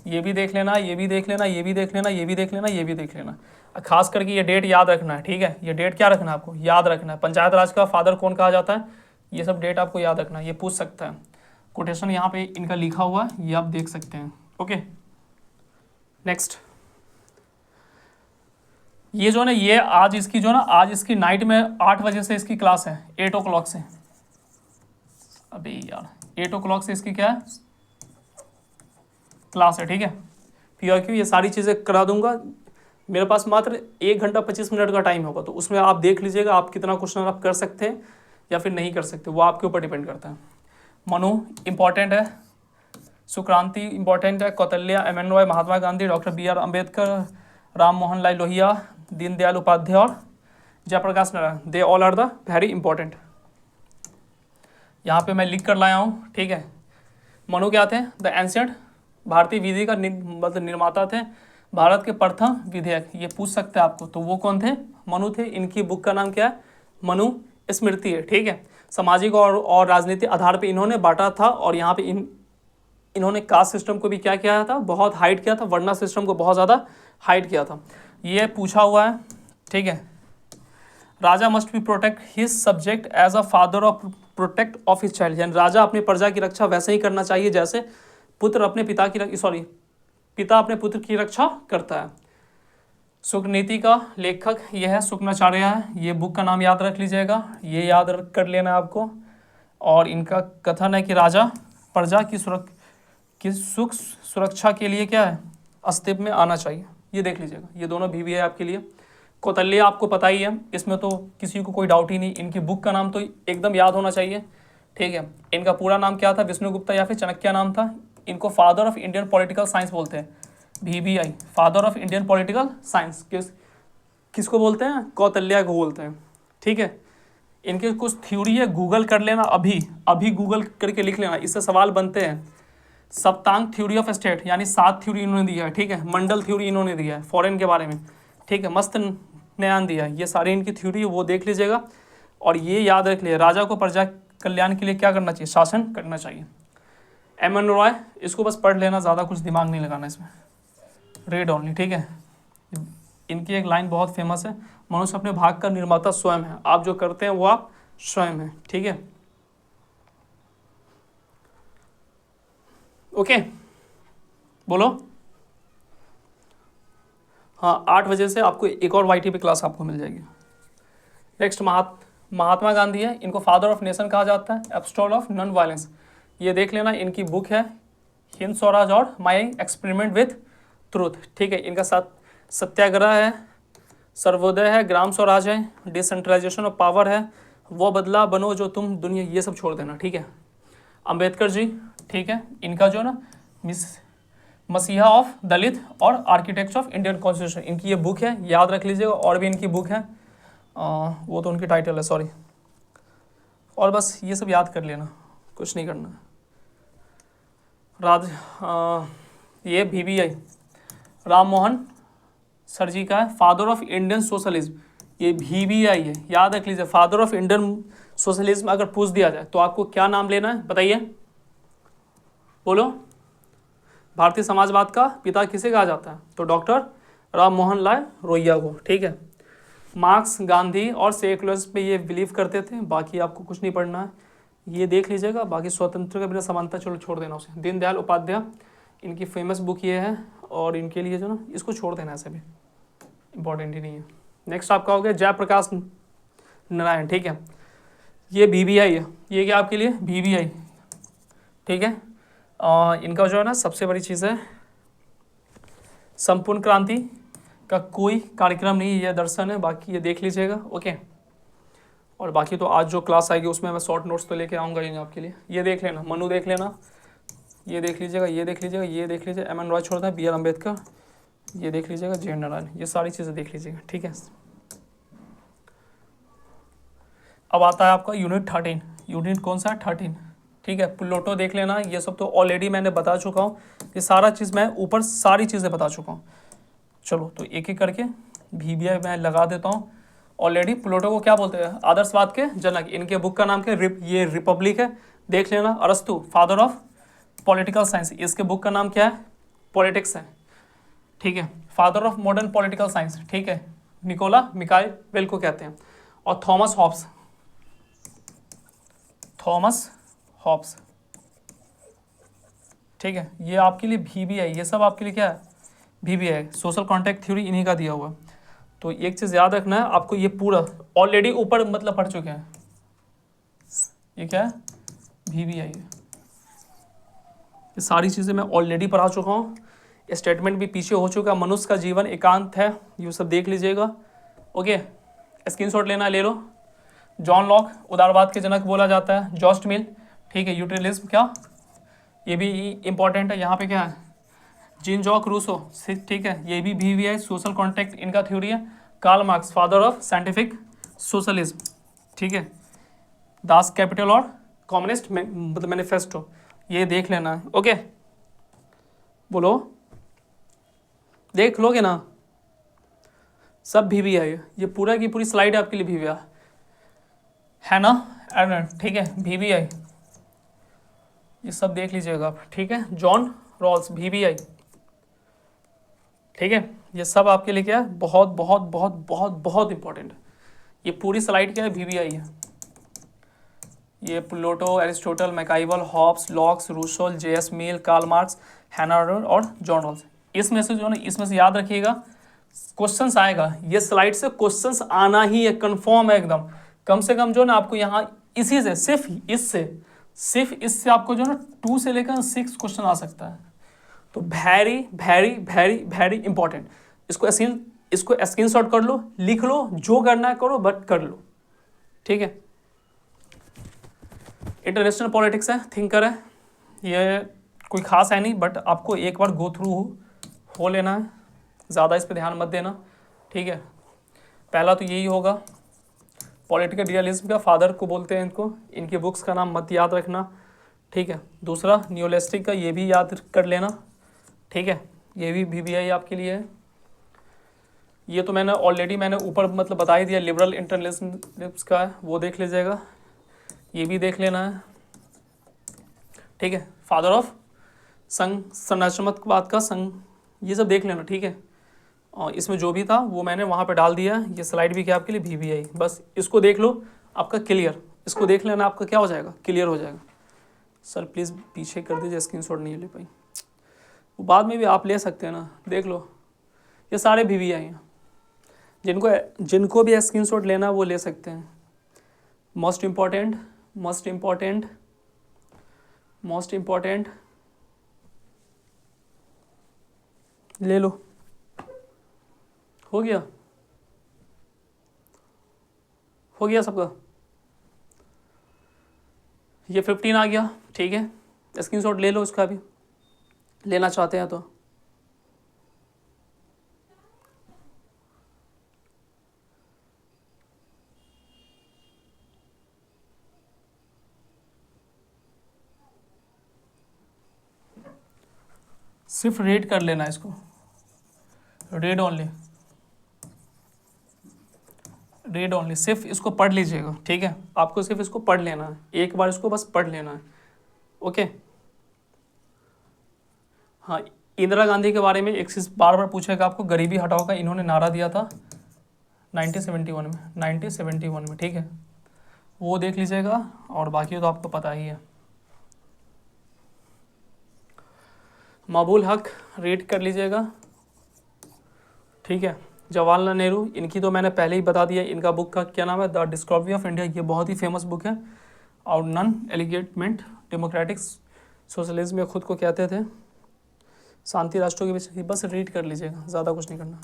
ये भी देख लेना, ये भी देख लेना, ये भी देख लेना, ये भी देख लेना, ये भी देख लेना। खास करके ये डेट याद रखना है, ठीक है। ये डेट क्या रखना है आपको? याद रखना है। पंचायत राज का फादर कौन कहा जाता है? ये सब डेट आपको याद रखना है, ये पूछ सकता है। कोटेशन यहाँ पे इनका लिखा हुआ है, ये आप देख सकते हैं, ओके। नेक्स्ट, ये जो ना, ये आज इसकी नाइट में 8 बजे से इसकी क्लास है, 8 o'clock से। अबे यार 8 o'clock से इसकी क्या है क्लास है, ठीक है। PRQ ये सारी चीज़ें करा दूंगा। मेरे पास मात्र 1 घंटा 25 मिनट का टाइम होगा, तो उसमें आप देख लीजिएगा आप कितना क्वेश्चन आप कर सकते हैं या फिर नहीं कर सकते, वो आपके ऊपर डिपेंड करता है। मनु इंपॉर्टेंट है, सुक्रांति इंपॉर्टेंट है, Kautilya, MN Roy, Mahatma Gandhi, doctor BR Ambedkar, Ram Mohan Lal Lohia, Deendayal Upadhyay और Jayaprakash Narayan, they all are the very important. यहाँ पे मैं लिख कर लाया हूँ, ठीक है। मनु क्या थे? द एंशिएंट, भारतीय विधि का मतलब निर्माता थे, भारत के प्रथम विधेयक, ये पूछ सकते हैं आपको, तो वो कौन थे? मनु थे। इनकी बुक का नाम क्या है? मनु स्मृति है, ठीक है। सामाजिक और राजनीतिक आधार पे इन्होंने बांटा था, और यहाँ पे इन्होंने कास्ट सिस्टम को भी क्या किया था? बहुत हाइड किया था, वर्णा सिस्टम को बहुत ज़्यादा हाइड किया था। ये पूछा हुआ है, ठीक है। राजा must be protect his subject as a father of protect of his child, यानी राजा अपनी प्रजा की रक्षा वैसे ही करना चाहिए जैसे पुत्र अपने पिता अपने पुत्र की रक्षा करता है। शुक नीति का लेखक यह है शुक्राचार्य है, ये बुक का नाम याद रख लीजिएगा, ये याद रख कर लेना आपको। और इनका कथन है कि राजा प्रजा की सुख सुरक्षा के लिए क्या है? अस्तित्व में आना चाहिए, ये देख लीजिएगा। ये दोनों भी है आपके लिए। कौतल्या आपको पता ही है, इसमें तो किसी को कोई डाउट ही नहीं। इनकी बुक का नाम तो एकदम याद होना चाहिए, ठीक है। इनका पूरा नाम क्या था? विष्णुगुप्ता या फिर चाणक्य नाम था। इनको father of Indian political science बोलते हैं, VBI, father of Indian political science. किसको बोलते हैं? कौतल्या को बोलते हैं, ठीक है। इनके कुछ थ्योरी है, गूगल कर लेना, अभी गूगल करके लिख लेना, इससे सवाल बनते हैं। सप्तांग थ्योरी ऑफ स्टेट, यानी 7 थ्योरी इन्होंने दिया है, ठीक है। मंडल थ्योरी इन्होंने दिया है फॉरेन के बारे में, ठीक है। मस्त न्याय दिया है, ये सारी इनकी थ्योरी है, वो देख लीजिएगा। और ये याद रख लीजिए, राजा को प्रजा कल्याण के लिए क्या करना चाहिए? शासन करना चाहिए। MN रॉय, इसको बस पढ़ लेना, ज़्यादा कुछ दिमाग नहीं लगाना इसमें, रेड ओनली, ठीक है। इनकी एक लाइन बहुत फेमस है, मनुष्य अपने भाग का निर्माता स्वयं है, आप जो करते हैं वो आप स्वयं हैं, ठीक है। ओके, बोलो। हाँ, 8 बजे से आपको एक और YT पे क्लास आपको मिल जाएगी। नेक्स्ट महात्मा गांधी है, इनको फादर ऑफ नेशन कहा जाता है, एब्स्टॉल ऑफ नॉन वायलेंस, ये देख लेना। इनकी बुक है हिंद स्वराज और माई एक्सपेरिमेंट विथ ट्रूथ, ठीक है। इनका सत्याग्रह है, सर्वोदय है, ग्राम स्वराज है, डिसेंट्रलाइजेशन ऑफ पावर है, वो बदला बनो जो तुम दुनिया, ये सब छोड़ देना, ठीक है। अंबेडकर जी, ठीक है। इनका जो ना मसीहा ऑफ दलित और आर्किटेक्चर ऑफ इंडियन कॉन्स्टिट्यूशन, इनकी ये बुक है, याद रख लीजिएगा। और भी इनकी बुक है, वो तो उनकी टाइटल है, सॉरी। और बस ये सब याद कर लेना, कुछ नहीं करना। ये VBI राम मोहन सर जी का है, फादर ऑफ इंडियन सोशलिज्म, ये VBI है, याद रख लीजिए। फादर ऑफ इंडियन सोशलिज्म अगर पूछ दिया जाए तो आपको क्या नाम लेना है, बताइए, बोलो। भारतीय समाजवाद का पिता किसे कहा जाता है? तो डॉक्टर राम मोहन लाल लोहिया को, ठीक है। मार्क्स, गांधी और सेकुलर्स पे ये बिलीव करते थे, बाकी आपको कुछ नहीं पढ़ना है, ये देख लीजिएगा। बाकी स्वतंत्र के बिना समानता चलो छोड़ देना उसे। दीनदयाल उपाध्याय, इनकी फेमस बुक ये है, और इनके लिए जो ना इसको छोड़ देना, ऐसे भी इंपॉर्टेंट ही नहीं है। नेक्स्ट आपका हो गया जयप्रकाश नारायण, ठीक है। ये VBI है, ये क्या आपके लिए? VBI, ठीक है। इनका जो है ना सबसे बड़ी चीज़ है संपूर्ण क्रांति का कोई कार्यक्रम नहीं, यह दर्शन है, बाकी ये देख लीजिएगा, ओके। और बाकी तो आज जो क्लास आएगी उसमें मैं शॉर्ट नोट्स तो लेके आऊँगा ही आपके लिए। ये देख लेना, मनु देख लेना, ये देख लीजिएगा, ये देख लीजिएगा, ये देख लीजिए, MN रॉय छोड़ता है, BR अम्बेडकर, ये देख लीजिएगा, JN नारायण, ये सारी चीज़ें देख लीजिएगा, ठीक है। अब आता है आपका यूनिट 13, यूनिट कौन सा है? 13, ठीक है। प्लूटो देख लेना, ये सब तो ऑलरेडी मैंने बता चुका हूँ, ये सारा चीज़ मैं ऊपर सारी चीज़ें बता चुका हूँ। चलो तो एक एक करके VBI मैं लगा देता हूँ। ऑलरेडी प्लूटो को क्या बोलते हैं? आदर्शवाद के जनक। इनके बुक का नाम क्या है? ये रिपब्लिक है, देख लेना। अरस्तु, फादर ऑफ पॉलिटिकल साइंस, इसके बुक का नाम क्या है? पॉलिटिक्स है, ठीक है। Father of modern political science, ठीक है, निकोला मिकाइल को कहते हैं। और थॉमस हॉब्स, ठीक है। ये आपके लिए VBI, ये सब आपके लिए क्या है? VBI, सोशल कॉन्ट्रैक्ट थ्योरी इन्हीं का दिया हुआ। तो एक चीज़ याद रखना है आपको, ये पूरा ऑलरेडी ऊपर मतलब पढ़ चुके हैं। ये क्या है? भी आई है। ये सारी चीज़ें मैं ऑलरेडी पढ़ा चुका हूँ, स्टेटमेंट भी पीछे हो चुका। मनुष्य का जीवन एकांत है, ये सब देख लीजिएगा। ओके, स्क्रीनशॉट लेना है ले लो। जॉन लॉक उदारवाद के जनक बोला जाता है। जॉस्ट मिल, ठीक है। यूटिलिज्म क्या, ये भी इंपॉर्टेंट है। यहाँ पे क्या है, जीन जॉक रूसो, ठीक है, ये भी VVI सोशल कॉन्ट्रैक्ट इनका थ्योरी है। Karl Marx father of scientific socialism, ठीक है। दास कैपिटल और कम्युनिस्ट मतलब मैनिफेस्टो, ये देख लेना है। ओके, बोलो, देख लोगे ना, सब VVI है। ये पूरा की पूरी स्लाइड आपके लिए VVI है ना, ठीक है। VVI ये सब देख लीजिएगा आप, ठीक है। जॉन रॉल्स VVI, ठीक है। ये सब आपके लिए क्या है, बहुत बहुत बहुत बहुत बहुत इंपॉर्टेंट है। ये पूरी स्लाइड क्या है, VVI है। ये प्लेटो, एरिस्टोटल, मैकाइवल, हॉब्स, लॉक्स, रूसोल, JS मिल, कार्ल मार्क्स, हैना अरेंट और जॉन रॉल्स। इसमें से जो है ना, इसमें से याद रखिएगा क्वेश्चंस आएगा। ये स्लाइड से क्वेश्चंस आना ही है, कंफर्म है एकदम। कम से कम जो ना आपको यहाँ इसी से, सिर्फ इससे आपको जो ना 2 से लेकर 6 क्वेश्चन आ सकता है। तो very very very very important. इसको स्क्रीनशॉट कर लो, लिख लो, जो करना है करो, बट कर लो, ठीक है। इंटरनेशनल पॉलिटिक्स है, थिंकर है, ये कोई खास है नहीं, बट आपको एक बार गो थ्रू हो लेना है, ज़्यादा इस पर ध्यान मत देना, ठीक है। पहला तो यही होगा, पॉलिटिकल रियलिज्म का फादर को बोलते हैं इनको, इनकी बुक्स का नाम मत याद रखना, ठीक है। दूसरा नियोलिस्टिक का, ये भी याद कर लेना, ठीक है। ये भी VVI आपके लिए है। ये तो मैंने ऑलरेडी ऊपर मतलब बता ही दिया। लिबरल इंटरनेशनलिज्म का है, वो देख लीजिएगा, ये भी देख लेना है, ठीक है। फादर ऑफ संघ संरचनात्मकवाद का संघ, ये सब देख लेना, ठीक है। और इसमें जो भी था वो मैंने वहाँ पे डाल दिया। ये स्लाइड भी क्या आपके लिए VVI, बस इसको देख लो, आपका क्लियर। इसको देख लेना, आपका क्या हो जाएगा, क्लियर हो जाएगा। सर प्लीज़ पीछे कर दीजिए, स्क्रीनशॉट नहीं ले पाई, वो बाद में भी आप ले सकते हैं ना, देख लो। ये सारे VVI हैं, जिनको भी स्क्रीनशॉट लेना वो ले सकते हैं। मोस्ट इम्पॉर्टेंट ले लो। हो गया सबका, ये 15 आ गया, ठीक है। स्क्रीनशॉट ले लो इसका भी, लेना चाहते हैं तो। सिर्फ रीड कर लेना इसको, रीड ओनली, सिर्फ इसको पढ़ लीजिएगा, ठीक है। आपको सिर्फ इसको पढ़ लेना है, एक बार इसको बस पढ़ लेना है, ओके। हाँ, इंदिरा गांधी के बारे में एक चीज़ बार बार पूछेगा आपको, गरीबी हटाओ का इन्होंने नारा दिया था 1971 में, ठीक है। वो देख लीजिएगा, और बाकी तो आपको पता ही है। मकबूल हक रीड कर लीजिएगा, ठीक है। जवाहरलाल नेहरू, इनकी तो मैंने पहले ही बता दिया। इनका बुक का क्या नाम है, द डिस्कवरी ऑफ इंडिया, ये बहुत ही फेमस बुक है। और नॉन एलिगेटमेंट डेमोक्रेटिक सोशलिज्म में खुद को कहते थे, शांति राष्ट्रों के बीच, बस रीड कर लीजिएगा, ज़्यादा कुछ नहीं करना।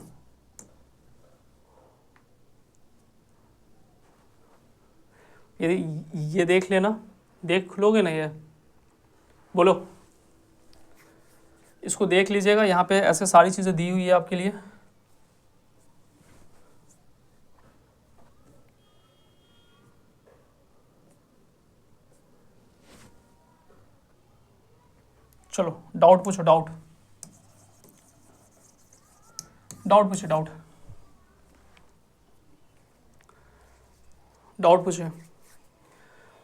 ये देख लेना, देख लोगे ना, ये बोलो, इसको देख लीजिएगा। यहाँ पे ऐसे सारी चीज़ें दी हुई है आपके लिए। चलो डाउट पूछो, डाउट पूछे।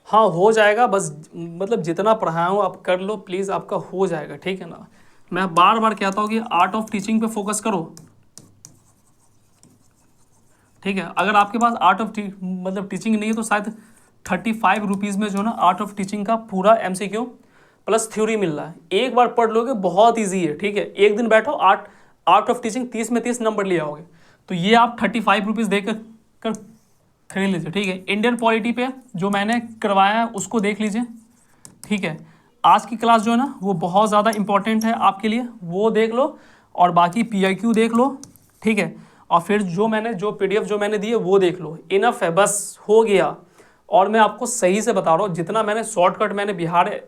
हाँ हो जाएगा, बस मतलब जितना पढ़ाऊँ आप कर लो प्लीज़, आपका हो जाएगा, ठीक है ना। मैं बार बार कहता हूँ कि आर्ट ऑफ टीचिंग पे फोकस करो, ठीक है। अगर आपके पास आर्ट ऑफ मतलब टीचिंग नहीं है तो शायद 35 रुपीज़ में जो ना आर्ट ऑफ टीचिंग का पूरा MCQ प्लस थ्योरी मिल रहा है। एक बार पढ़ लोगे, बहुत ईजी है, ठीक है। एक दिन बैठो, आर्ट ऑफ टीचिंग 30 में 30 नंबर ले आओगे। तो ये आप 35 रुपीज़ देकर खरीद लीजिए, ठीक है। इंडियन पॉलिटी पे जो मैंने करवाया है उसको देख लीजिए, ठीक है, आज की क्लास जो है ना वो बहुत ज़्यादा इंपॉर्टेंट है आपके लिए, वो देख लो और बाकी PIQ देख लो, ठीक है। और फिर जो PDF जो मैंने दी है वो देख लो, इनफ है, बस हो गया। और मैं आपको सही से बता रहा हूँ, जितना मैंने शॉर्टकट मैंने बिहार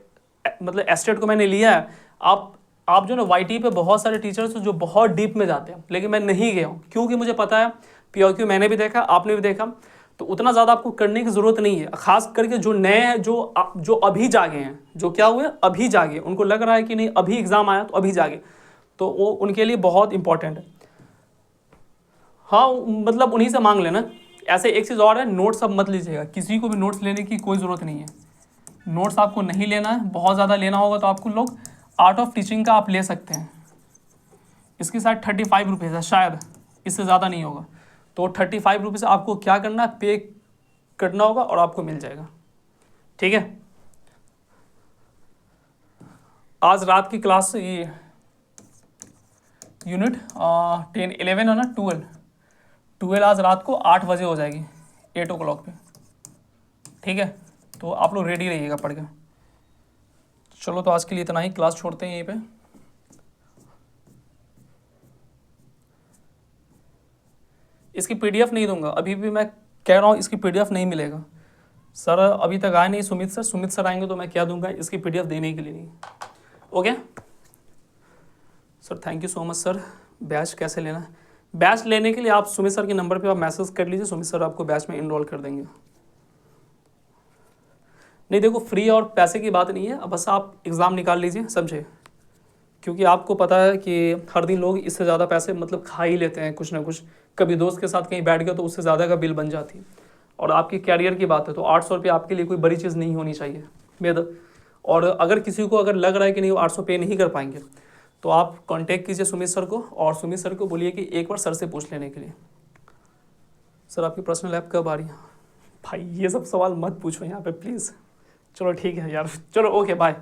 मतलब एस्टेट को मैंने लिया है, आप जो ना YT पे बहुत सारे टीचर्स जो बहुत डीप में जाते हैं, लेकिन मैं नहीं गया हूँ क्योंकि मुझे पता है PIQ मैंने भी देखा, आपने भी देखा, तो उतना ज़्यादा आपको करने की ज़रूरत नहीं है। खास करके जो नए हैं, जो अभी जागे हैं, जो क्या हुए अभी जागे, उनको लग रहा है कि नहीं अभी एग्ज़ाम आया तो अभी जागे, तो वो उनके लिए बहुत इंपॉर्टेंट है। हाँ, मतलब उन्हीं से मांग लेना। ऐसे एक चीज़ और है, नोट्स अब मत लीजिएगा, किसी को भी नोट्स लेने की कोई ज़रूरत नहीं है। नोट्स आपको नहीं लेना है, बहुत ज़्यादा लेना होगा तो आपको लोग आर्ट ऑफ टीचिंग का आप ले सकते हैं, इसकी शायद 35 रुपीज़ है शायद, इससे ज़्यादा नहीं होगा। तो 35 रुपीज़ आपको क्या करना है, पे करना होगा और आपको मिल जाएगा, ठीक है। आज रात की क्लास ये यूनिट 10 11 है ना, 12 आज रात को 8 बजे हो जाएगी, 8 o'clock पे, ठीक है। तो आप लोग रेडी रहिएगा पढ़ के। चलो तो आज के लिए इतना ही, क्लास छोड़ते हैं यहीं पे। इसकी PDF नहीं दूंगा, अभी भी मैं कह रहा हूँ इसकी PDF नहीं मिलेगा सर, अभी तक आए नहीं सुमित सर आएंगे तो मैं क्या दूंगा, इसकी PDF देने के लिए नहीं। Okay sir, thank you so much sir. Batch कैसे लेना है, बैच लेने के लिए आप सुमित सर के नंबर पे आप मैसेज कर लीजिए, सुमित सर आपको बैच में इनरोल कर देंगे। नहीं देखो, फ्री और पैसे की बात नहीं है, अब बस आप एग्ज़ाम निकाल लीजिए, समझे, क्योंकि आपको पता है कि हर दिन लोग इससे ज़्यादा पैसे मतलब खा ही लेते हैं कुछ ना कुछ, कभी दोस्त के साथ कहीं बैठ गया तो उससे ज़्यादा का बिल बन जाती है। और आपकी कैरियर की बात है तो 800 रुपये आपके लिए कोई बड़ी चीज़ नहीं होनी चाहिए मेरा। और अगर किसी को अगर लग रहा है कि नहीं वो 800 पे नहीं कर पाएंगे, तो आप कांटेक्ट कीजिए सुमित सर को, और सुमित सर को बोलिए कि एक बार सर से पूछ लेने के लिए। सर आपकी पर्सनल ऐप कब आ रही है? भाई ये सब सवाल मत पूछो यहाँ पे प्लीज़। चलो ठीक है यार, चलो ओके बाय।